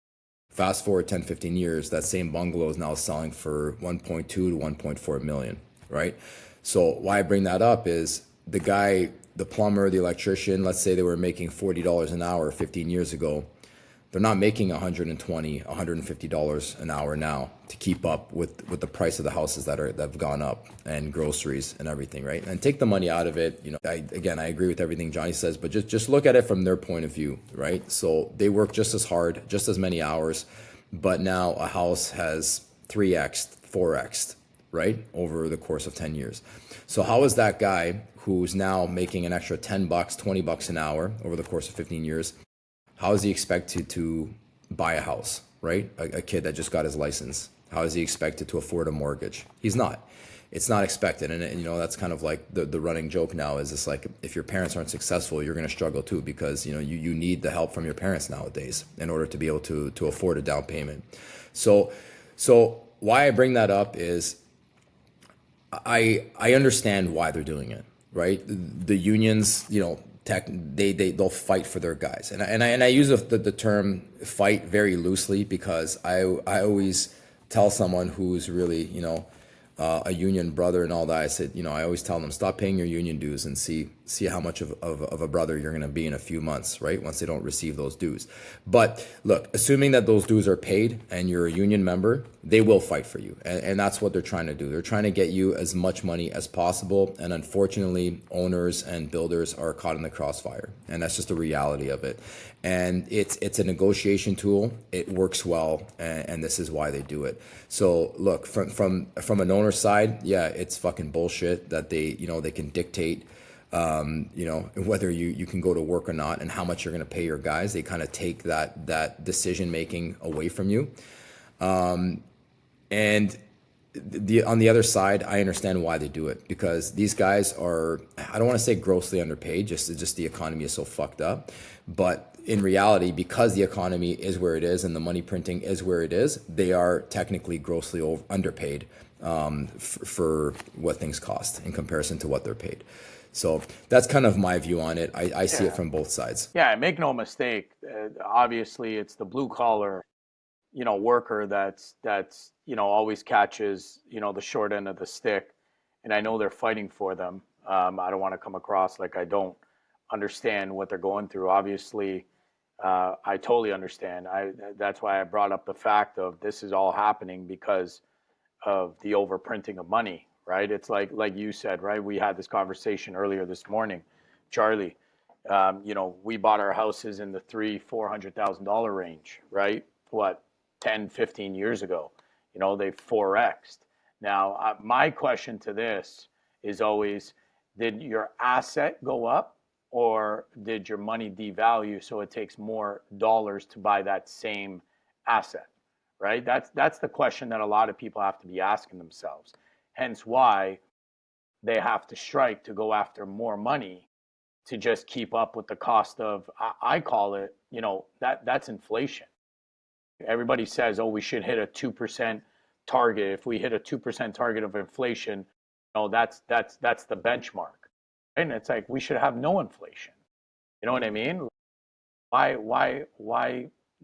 Fast forward 10, 15 years, that same bungalow is now selling for 1.2 to 1.4 million, right? So why I bring that up is the guy, the plumber, the electrician, let's say they were making $40 an hour 15 years ago. They're not making $120, $150 an hour now to keep up with the price of the houses that have gone up, and groceries and everything, right? And take the money out of it. I agree with everything Johnny says, but just look at it from their point of view, right? So they work just as hard, just as many hours, but now a house has 3x, 4x, right, over the course of 10 years. So how is that guy who's now making an extra $10, $20 an hour over the course of 15 years, how is he expected to buy a house, right? A kid that just got his license. How is he expected to afford a mortgage? He's not. It's not expected. And that's kind of like the running joke now is it's like, if your parents aren't successful, you're going to struggle too, because, you need the help from your parents nowadays in order to be able to afford a down payment. So why I bring that up is I understand why they're doing it, right? The unions, they'll fight for their guys, and I use the term fight very loosely, because I always tell someone who's really a union brother and all that, I said, I always tell them, stop paying your union dues and see how much of a brother you're going to be in a few months, right? Once they don't receive those dues. But look, assuming that those dues are paid and you're a union member, they will fight for you. And that's what they're trying to do. They're trying to get you as much money as possible. And unfortunately, owners and builders are caught in the crossfire. And that's just the reality of it. And it's a negotiation tool. It works well, and this is why they do it. So look, from an owner's side, yeah, it's fucking bullshit that they can dictate whether you can go to work or not and how much you're going to pay your guys. They kind of take that decision making away from you. And on the other side, I understand why they do it, because these guys are, I don't want to say grossly underpaid, just the economy is so fucked up. But in reality, because the economy is where it is and the money printing is where it is, they are technically grossly underpaid for what things cost in comparison to what they're paid. So that's kind of my view on it. I see it from both sides. Yeah, make no mistake. Obviously, it's the blue collar, worker that's always catches the short end of the stick, and I know they're fighting for them. I don't want to come across like I don't understand what they're going through. Obviously, I totally understand. That's why I brought up the fact of this is all happening because of the overprinting of money, right? It's like you said, right? We had this conversation earlier this morning, Charlie. We bought our houses in the $300,000-$400,000 range, right? What, 10, 15 years ago? They've 4x'd. Now, my question to this is always, did your asset go up, or did your money devalue so it takes more dollars to buy that same asset? Right? That's the question that a lot of people have to be asking themselves. Hence why they have to strike to go after more money to just keep up with the cost of, I call it, that's inflation. Everybody says, oh, we should hit a 2% target. If we hit a 2% target of inflation, that's the benchmark. And it's like, we should have no inflation. You know what I mean? Why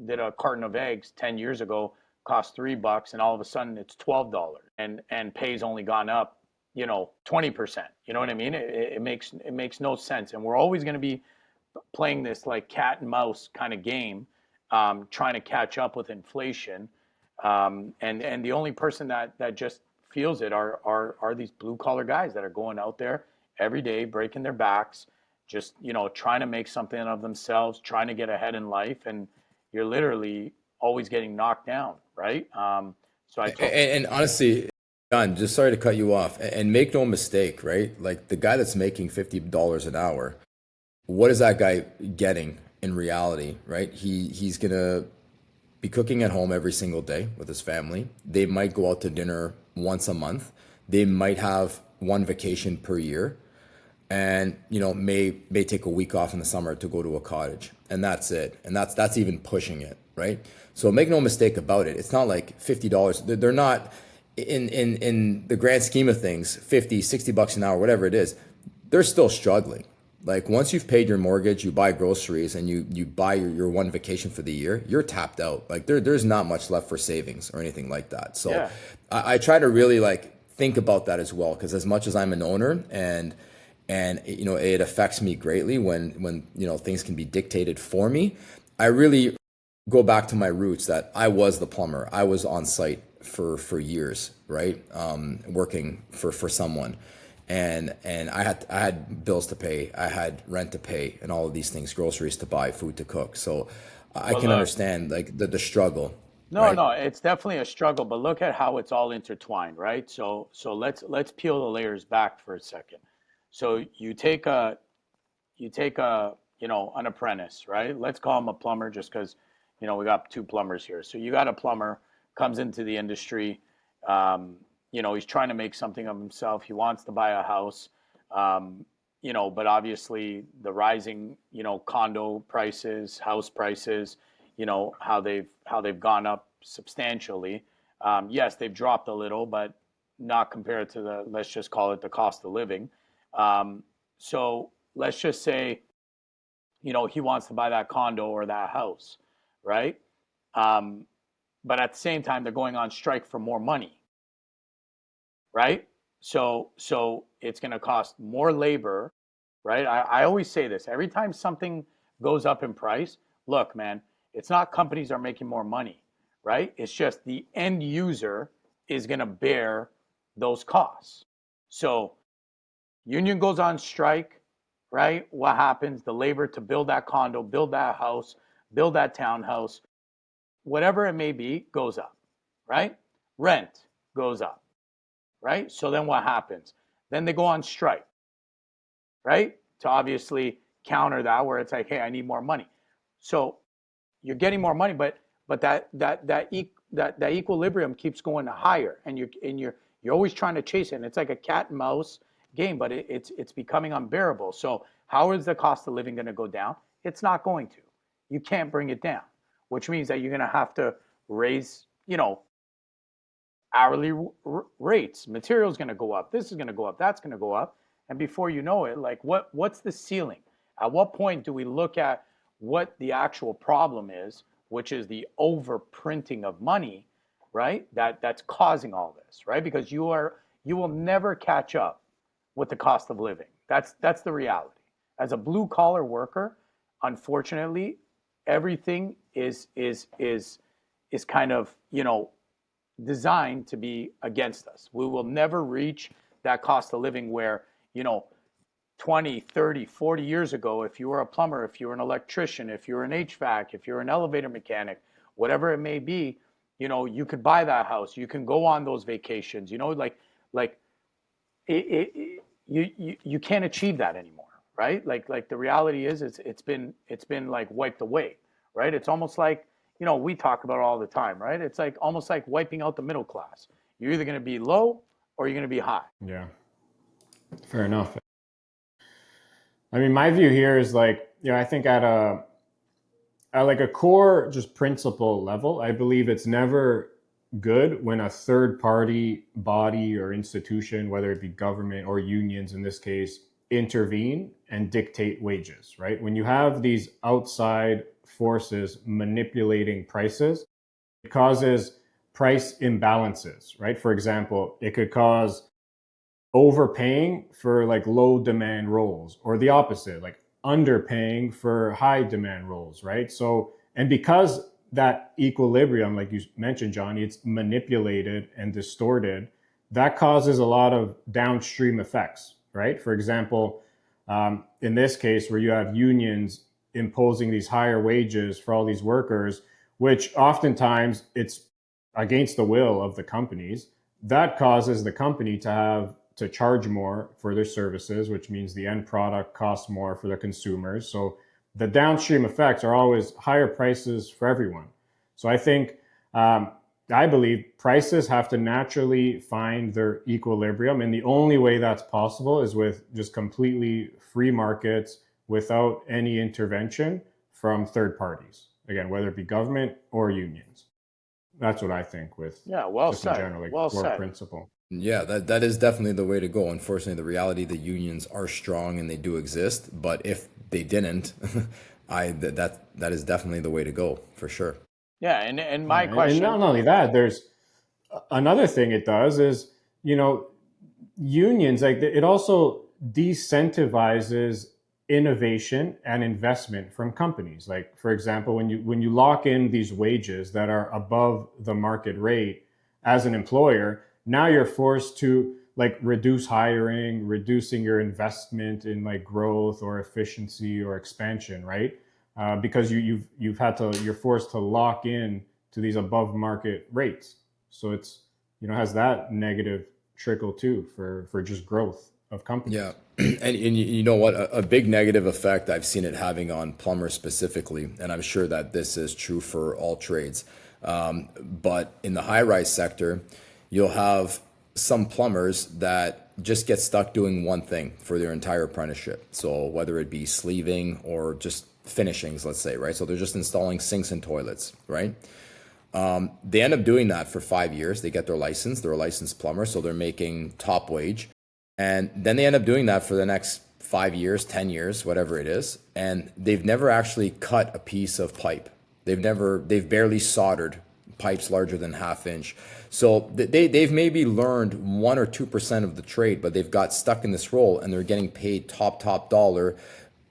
did a carton of eggs 10 years ago cost $3 and all of a sudden it's $12, and pay's only gone up 20%? You know what I mean? It makes no sense, and we're always going to be playing this like cat and mouse kind of game, trying to catch up with inflation, and the only person that just feels it are these blue collar guys that are going out there every day breaking their backs, just trying to make something of themselves, trying to get ahead in life. And you're literally always getting knocked down, right? So I told, And honestly, John, just sorry to cut you off. And make no mistake, right? Like the guy that's making $50 an hour, what is that guy getting in reality, right? He's gonna be cooking at home every single day with his family. They might go out to dinner once a month. They might have one vacation per year, and may take a week off in the summer to go to a cottage, and that's it. And that's even pushing it, right? So make no mistake about it. It's not like $50. They're not in the grand scheme of things, 50, $60 an hour, whatever it is. They're still struggling. Like once you've paid your mortgage, you buy groceries, and you buy your one vacation for the year, you're tapped out. Like there's not much left for savings or anything like that. So yeah, I try to really like think about that as well, because as much as I'm an owner, and it affects me greatly when things can be dictated for me, I really go back to my roots, that I was the plumber. I was on site for years, right? Working for someone. And I had bills to pay, I had rent to pay, and all of these things, groceries to buy, food to cook. So I but can look, understand like the struggle, no, right? no, it's definitely a struggle, but look at how it's all intertwined, right? So let's peel the layers back for a second. So you take a an apprentice, right? Let's call him a plumber just because we got two plumbers here. So you got a plumber comes into the industry. um, he's trying to make something of himself. He wants to buy a house. But obviously the rising condo prices, house prices, how they've gone up substantially. Yes, they've dropped a little, but not compared to the, let's just call it, the cost of living. So let's just say he wants to buy that condo or that house, right? Um, but at the same time, they're going on strike for more money, right? So it's going to cost more labor, right? I always say this every time something goes up in price. Look, man, it's not companies are making more money, right? It's just the end user is going to bear those costs. So union goes on strike, right? What happens? The labor to build that condo, build that house, build that townhouse, whatever it may be, goes up, right? Rent goes up, right? So then what happens? Then they go on strike, right? To obviously counter that, where it's like, hey, I need more money. So you're getting more money, but that equilibrium keeps going higher, and you're always trying to chase it. And it's like a cat and mouse game, but it's becoming unbearable. So how is the cost of living going to go down? It's not going to. You can't bring it down, which means that you're going to have to raise, hourly rates. Materials going to go up. This is going to go up. That's going to go up. And before you know it, like what's the ceiling? At what point do we look at what the actual problem is, which is the overprinting of money, right? That's causing all this, right? Because you will never catch up with the cost of living. That's the reality. As a blue collar worker, unfortunately, everything is kind of designed to be against us. We will never reach that cost of living where, you know, 20, 30, 40 years ago, if you were a plumber, if you were an electrician, if you were an HVAC, if you're an elevator mechanic, whatever it may be, you could buy that house. You can go on those vacations, like you can't achieve that anymore, right? Like the reality is it's been like wiped away, right? It's almost like, we talk about it all the time, right? It's like almost like wiping out the middle class. You're either going to be low or you're going to be high. Yeah, fair enough. I mean, my view here is like, I think at like a core just principle level, I believe it's never good when a third party body or institution, whether it be government or unions in this case, intervene and dictate wages, right? When you have these outside forces manipulating prices, it causes price imbalances, right? For example, it could cause overpaying for like low demand roles, or the opposite, like underpaying for high demand roles, right? So, and because that equilibrium, like you mentioned, Johnny, it's manipulated and distorted, that causes a lot of downstream effects, right? For example, in this case, where you have unions imposing these higher wages for all these workers, which oftentimes it's against the will of the companies. That causes the company to have to charge more for their services, which means the end product costs more for the consumers. So the downstream effects are always higher prices for everyone. So I think, I believe prices have to naturally find their equilibrium. And the only way that's possible is with just completely free markets without any intervention from third parties. Again, whether it be government or unions. That's what I think with Well just in said. general, like Well core said. principle. Yeah, that is definitely the way to go. Unfortunately, the reality the unions are strong and they do exist, but if they didn't, that is definitely the way to go for sure. Yeah, and Yeah, my and question. not only that, there's another thing it does is, unions, like it also decentivizes innovation and investment from companies. Like for example, when you lock in these wages that are above the market rate as an employer, now you're forced to like reduce hiring, reducing your investment in like growth or efficiency or expansion, right? Because you've had to, you're forced to lock in to these above market rates. So it's, has that negative trickle too for just growth of Yeah. companies. And you know what? A big negative effect I've seen it having on plumbers specifically, and I'm sure that this is true for all trades. But in the high rise sector, you'll have some plumbers that just get stuck doing one thing for their entire apprenticeship. So whether it be sleeving or just finishings, let's say, right? So they're just installing sinks and toilets, right? They end up doing that for 5 years. They get their license. They're a licensed plumber, so they're making top wage. And then they end up doing that for the next 5 years, 10 years, whatever it is. And they've never actually cut a piece of pipe. They've barely soldered pipes larger than half inch. So they've maybe learned 1 or 2% of the trade, but they've got stuck in this role and they're getting paid top dollar,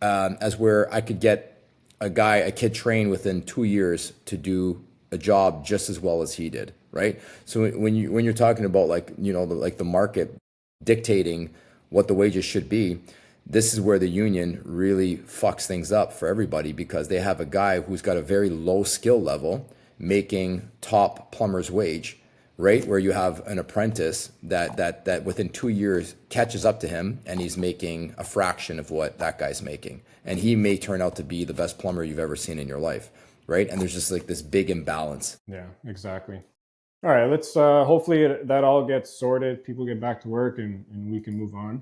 as where I could get a kid trained within 2 years to do a job just as well as he did, right? So when you're talking about like, the market dictating what the wages should be, this is where the union really fucks things up for everybody, because they have a guy who's got a very low skill level making top plumber's wage, right? Where you have an apprentice that within 2 years catches up to him and he's making a fraction of what that guy's making. And he may turn out to be the best plumber you've ever seen in your life, right? And there's just like this big imbalance. Yeah, exactly. All right, let's hopefully that all gets sorted. People get back to work and we can move on.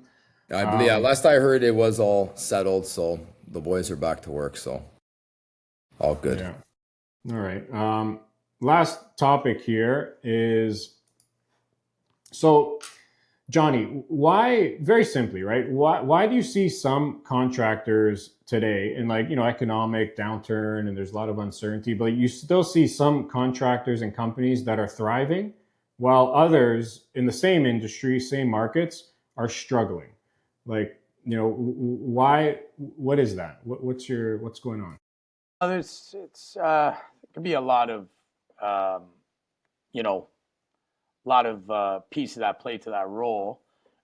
I believe, yeah, last I heard it was all settled, so the boys are back to work, so all good. Yeah. All right. Last topic here is, so Johnny, why, very simply, right? Why do you see some contractors today in like, economic downturn and there's a lot of uncertainty, but you still see some contractors and companies that are thriving while others in the same industry, same markets are struggling? Like, why, what is that? What's going on? It could be a lot of um, you know pieces that play to that role.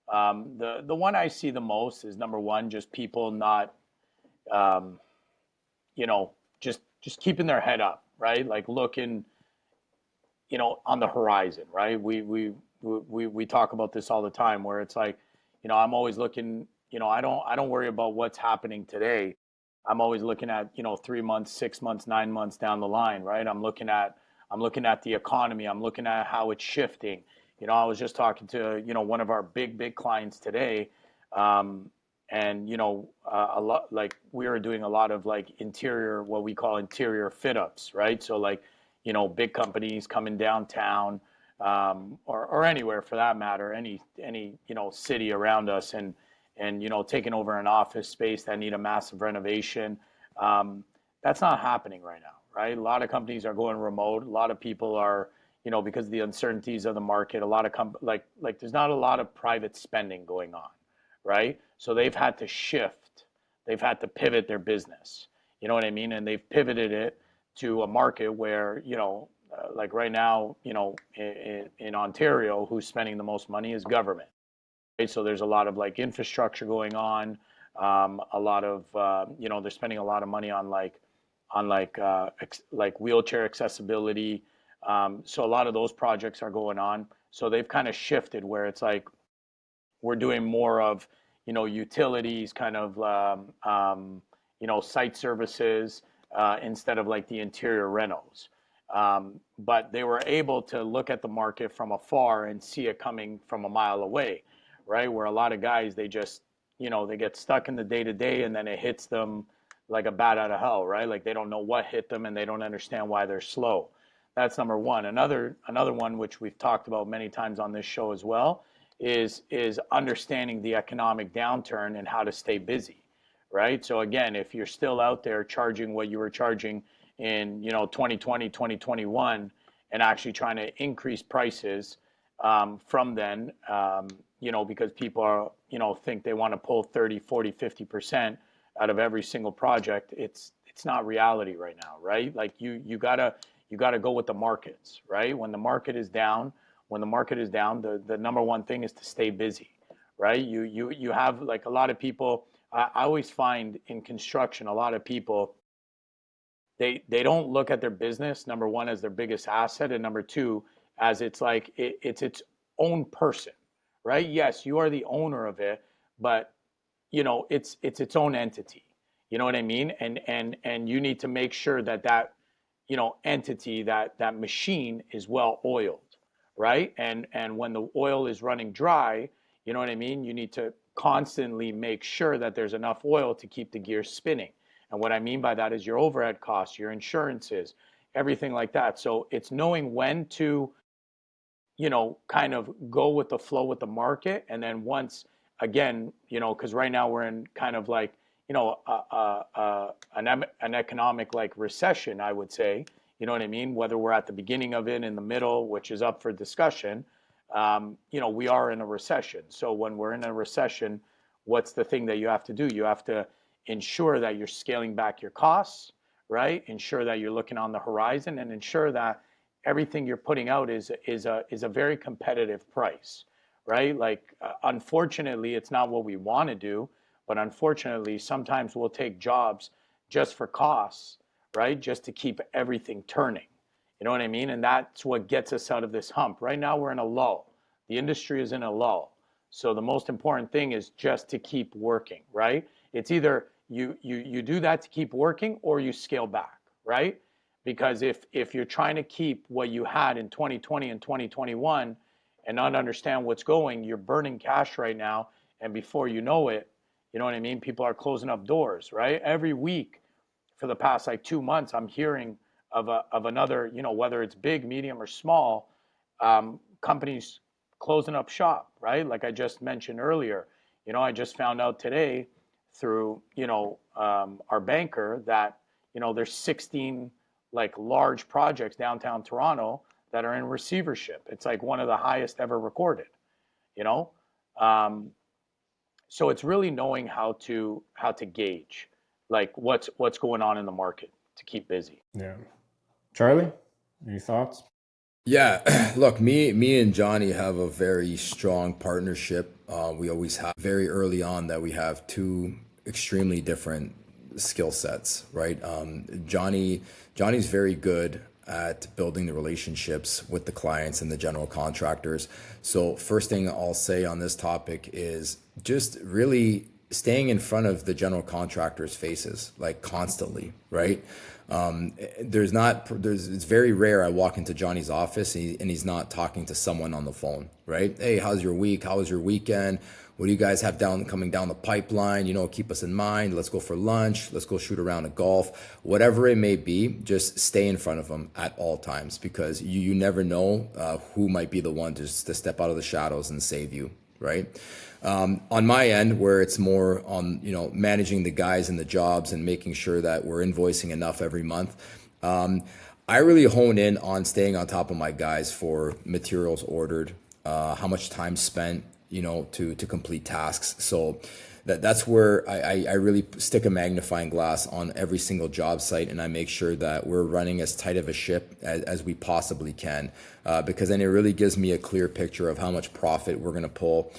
The one I see the most is number one, just people not um, you know just keeping their head up, right? Like looking on the horizon, right? We talk about this all the time, where it's like, I'm always looking. I don't worry about what's happening today. I'm always looking at 3 months, 6 months, 9 months down the line, right? I'm looking at the economy. I'm looking at how it's shifting. I was just talking to one of our big clients today, and a lot, like we were doing a lot of like interior, what we call interior fit ups, right? So like big companies coming downtown, or anywhere for that matter, any city around us, and taking over an office space that need a massive renovation. That's not happening right now, right? A lot of companies are going remote. A lot of people are, because of the uncertainties of the market. A lot of like there's not a lot of private spending going on, right? So they've had to shift. They've had to pivot their business. You know what I mean? And they've pivoted it to a market where, like right now, in Ontario, who's spending the most money is government. Right? So there's a lot of like infrastructure going on. A lot of they're spending a lot of money on like wheelchair accessibility. So a lot of those projects are going on. So they've kind of shifted where it's like we're doing more of utilities, kind of site services instead of like the interior rentals. But they were able to look at the market from afar and see it coming from a mile away, right? Where a lot of guys, they just, they get stuck in the day to day and then it hits them like a bat out of hell, right? Like they don't know what hit them and they don't understand why they're slow. That's number one. Another one, which we've talked about many times on this show as well, is understanding the economic downturn and how to stay busy, right? So again, if you're still out there charging what you were charging in 2020, 2021, and actually trying to increase prices from then, because people are think they want to pull 30, 40, 50% out of every single project. It's not reality right now, right? Like you gotta go with the markets, right? When the market is down, the number one thing is to stay busy, right? You have like a lot of people. I always find in construction, a lot of people, they don't look at their business, number one, as their biggest asset, and number two, as it's like it's its own person, right? Yes, you are the owner of it, but it's its own entity. You know what I mean? And you need to make sure that entity, that machine is well oiled, right? And when the oil is running dry, you know what I mean? You need to constantly make sure that there's enough oil to keep the gears spinning. And what I mean by that is your overhead costs, your insurances, everything like that. So it's knowing when to, kind of go with the flow with the market. And then once again, because right now we're in kind of like, an economic like recession, I would say, you know what I mean? Whether we're at the beginning of it, in the middle, which is up for discussion, we are in a recession. So when we're in a recession, what's the thing that you have to do? You have to ensure that you're scaling back your costs, right? Ensure that you're looking on the horizon and ensure that everything you're putting out is a very competitive price, right? Like, unfortunately, it's not what we want to do, but unfortunately, sometimes we'll take jobs just for costs, right? Just to keep everything turning. You know what I mean? And that's what gets us out of this hump. Right now, we're in a lull. The industry is in a lull. So the most important thing is just to keep working, right? It's either you do that to keep working or you scale back, right? Because if you're trying to keep what you had in 2020 and 2021 and not understand what's going, you're burning cash right now. And before you know it, you know what I mean? People are closing up doors, right? Every week for the past like 2 months, I'm hearing of another, whether it's big, medium, or small, companies closing up shop, right? Like I just mentioned earlier, I just found out today through, our banker that, there's 16 like large projects downtown Toronto that are in receivership. It's like one of the highest ever recorded, you know? So it's really knowing how to gauge like what's going on in the market to keep busy. Yeah. Charlie, any thoughts? Yeah, look, me and Johnny have a very strong partnership. We always have very early on that we have two extremely different skill sets, right? Johnny's very good at building the relationships with the clients and the general contractors. So first thing I'll say on this topic is just really staying in front of the general contractors' faces, like constantly, right? It's very rare I walk into Johnny's office and he's not talking to someone on the phone, right? Hey, how's your week? How was your weekend? What do you guys have coming down the pipeline? Keep us in mind. Let's go for lunch. Let's go shoot around a golf. Whatever it may be, just stay in front of them at all times because you never know who might be the one to step out of the shadows and save you, right? On my end, where it's more on managing the guys and the jobs and making sure that we're invoicing enough every month, I really hone in on staying on top of my guys for materials ordered, how much time spent, to complete tasks. So that's where I really stick a magnifying glass on every single job site, and I make sure that we're running as tight of a ship as we possibly can, because then it really gives me a clear picture of how much profit we're going to pull.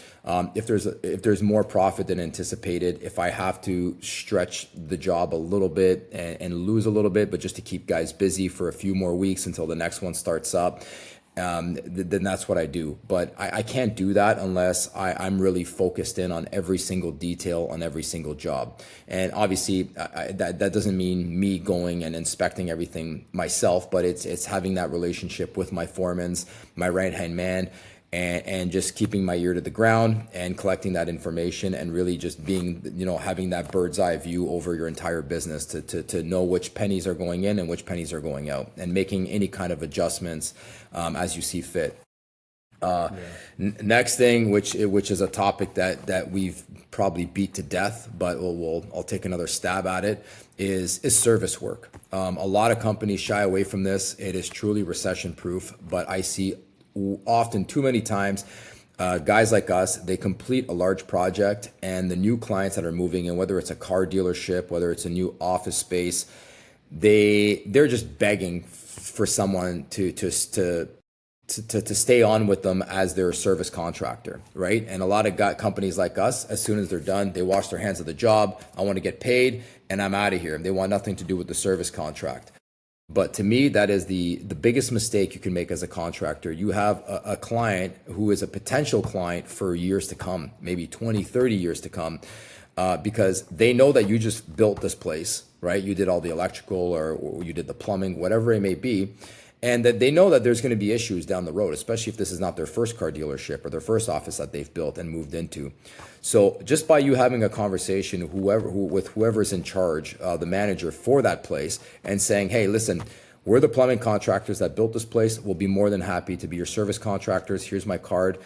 If there's more profit than anticipated, if I have to stretch the job a little bit and lose a little bit, but just to keep guys busy for a few more weeks until the next one starts up, then that's what I do. But I can't do that unless I'm really focused in on every single detail on every single job. And obviously, that doesn't mean me going and inspecting everything myself, but it's having that relationship with my foremans, my right-hand man, and just keeping my ear to the ground and collecting that information, and really just being, having that bird's eye view over your entire business to know which pennies are going in and which pennies are going out, and making any kind of adjustments as you see fit. Next thing, which is a topic that we've probably beat to death, but I'll take another stab at it, is service work. A lot of companies shy away from this. It is truly recession proof, but I see often, too many times, guys like us, they complete a large project, and the new clients that are moving in, whether it's a car dealership, whether it's a new office space, they're just begging for someone to stay on with them as their service contractor, right? And a lot of companies like us, as soon as they're done, they wash their hands of the job. I want to get paid and I'm out of here. They want nothing to do with the service contract. But to me, that is the biggest mistake you can make as a contractor. You have a client who is a potential client for years to come, maybe 20, 30 years to come, because they know that you just built this place, right? You did all the electrical or you did the plumbing, whatever it may be. And that they know that there's going to be issues down the road, especially if this is not their first car dealership or their first office that they've built and moved into. So just by you having a conversation with whoever's in charge, the manager for that place, and saying, hey, listen, we're the plumbing contractors that built this place. We'll be more than happy to be your service contractors. Here's my card.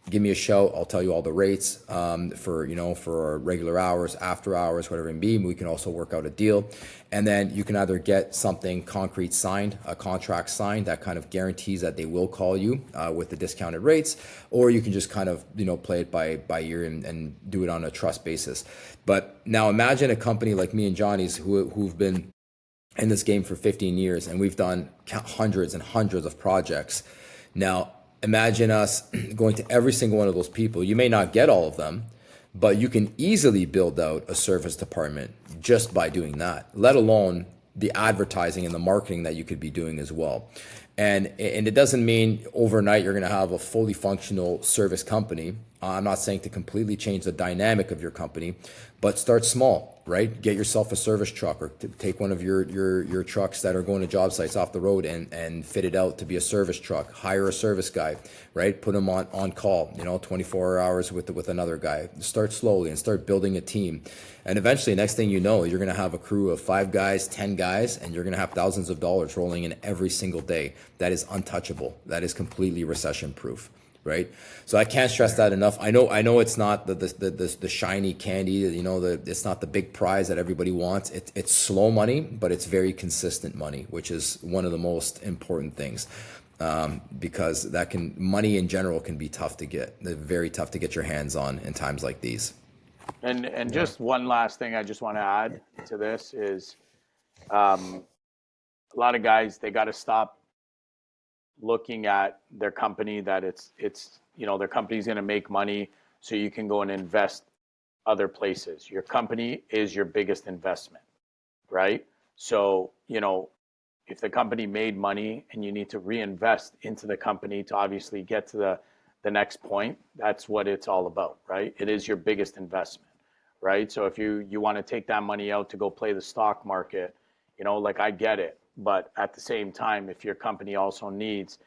Give me a shout. I'll tell you all the rates for regular hours, after hours, whatever it may be. We can also work out a deal. And then you can either get something concrete signed, a contract signed that kind of guarantees that they will call you with the discounted rates, or you can just kind of, play it by ear and do it on a trust basis. But now imagine a company like me and Johnny's who've been in this game for 15 years, and we've done hundreds and hundreds of projects. Now, imagine us going to every single one of those people. You may not get all of them, but you can easily build out a service department just by doing that, let alone the advertising and the marketing that you could be doing as well. And it doesn't mean overnight you're going to have a fully functional service company. I'm not saying to completely change the dynamic of your company, but start small, right? Get yourself a service truck, or take one of your trucks that are going to job sites off the road and fit it out to be a service truck. Hire a service guy, right? Put him on call, 24 hours with another guy. Start slowly and start building a team. And eventually, next thing you know, you're going to have a crew of 5 guys, 10 guys, and you're going to have thousands of dollars rolling in every single day. That is untouchable. That is completely recession proof. Right, so I can't stress that enough. I know it's not the shiny candy. It's not the big prize that everybody wants. It's slow money, but it's very consistent money, which is one of the most important things, because money in general can be tough to get. They're very tough to get your hands on in times like these. And just one last thing I just want to add to this is, a lot of guys, they got to stop looking at their company that it's their company's going to make money so you can go and invest other places. Your company is your biggest investment, right? So if the company made money and you need to reinvest into the company to obviously get to the next point, that's what it's all about, right? It is your biggest investment, right? So if you want to take that money out to go play the stock market, I get it. But at the same time, if your company also needs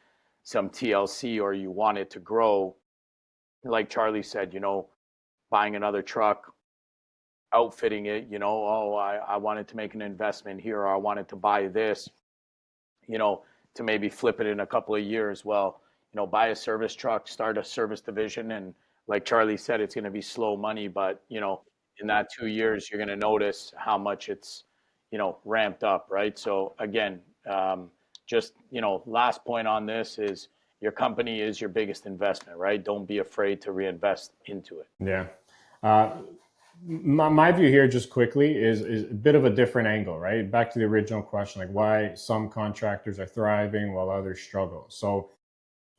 some TLC, or you want it to grow, like Charlie said, buying another truck, outfitting it, I wanted to make an investment here, or I wanted to buy this, to maybe flip it in a couple of years. Well, buy a service truck, start a service division. And like Charlie said, it's going to be slow money, but, in that 2 years, you're going to notice how much it's, ramped up, right? So again, last point on this is your company is your biggest investment, right? Don't be afraid to reinvest into it. Yeah. My view here, just quickly, is a bit of a different angle, right? Back to the original question, like why some contractors are thriving while others struggle. So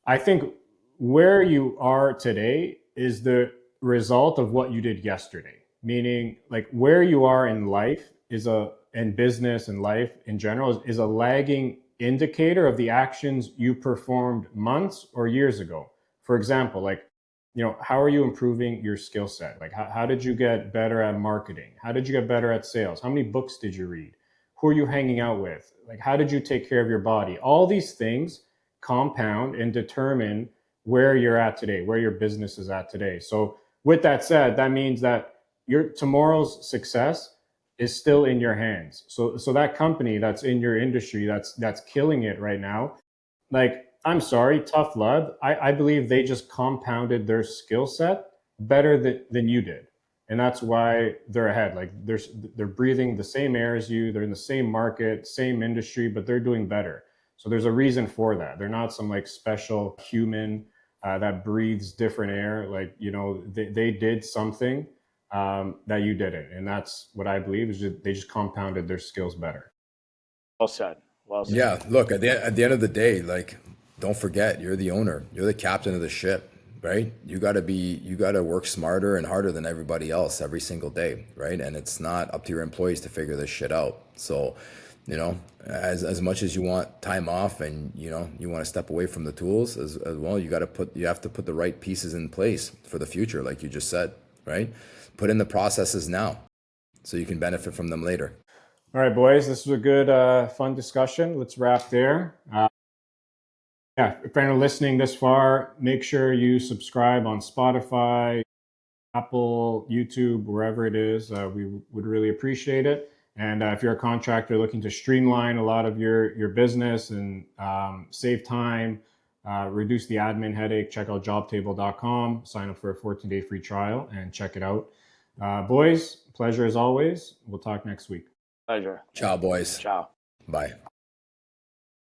I think where you are today is the result of what you did yesterday. Meaning, like where you are in life in business and life in general is a lagging indicator of the actions you performed months or years ago. For example, like, how are you improving your skill set? Like, how did you get better at marketing? How did you get better at sales? How many books did you read? Who are you hanging out with? Like, how did you take care of your body? All these things compound and determine where you're at today, where your business is at today. So with that said, that means that your tomorrow's success is still in your hands. So that company that's in your industry that's killing it right now, like, I'm sorry, tough love. I believe they just compounded their skill set better than you did. And that's why they're ahead. Like they're breathing the same air as you, they're in the same market, same industry, but they're doing better. So there's a reason for that. They're not some like special human that breathes different air. Like, they did something that you didn't. And that's what I believe is they just compounded their skills better. Well said. Well said. Yeah, look, at the end of the day, like, don't forget, you're the owner, you're the captain of the ship, right? You got to work smarter and harder than everybody else every single day, right? And it's not up to your employees to figure this shit out. So, as much as you want time off and you want to step away from the tools as well, you have to put the right pieces in place for the future, like you just said, right? Put in the processes now so you can benefit from them later. All right, boys, this was a good, fun discussion. Let's wrap there. Yeah, if you're listening this far, make sure you subscribe on Spotify, Apple, YouTube, wherever it is. We would really appreciate it. And if you're a contractor looking to streamline a lot of your business and save time, reduce the admin headache, check out jobtable.com, sign up for a 14-day free trial and check it out. Boys, pleasure as always. We'll talk next week. Pleasure. Ciao, boys. Ciao. Bye.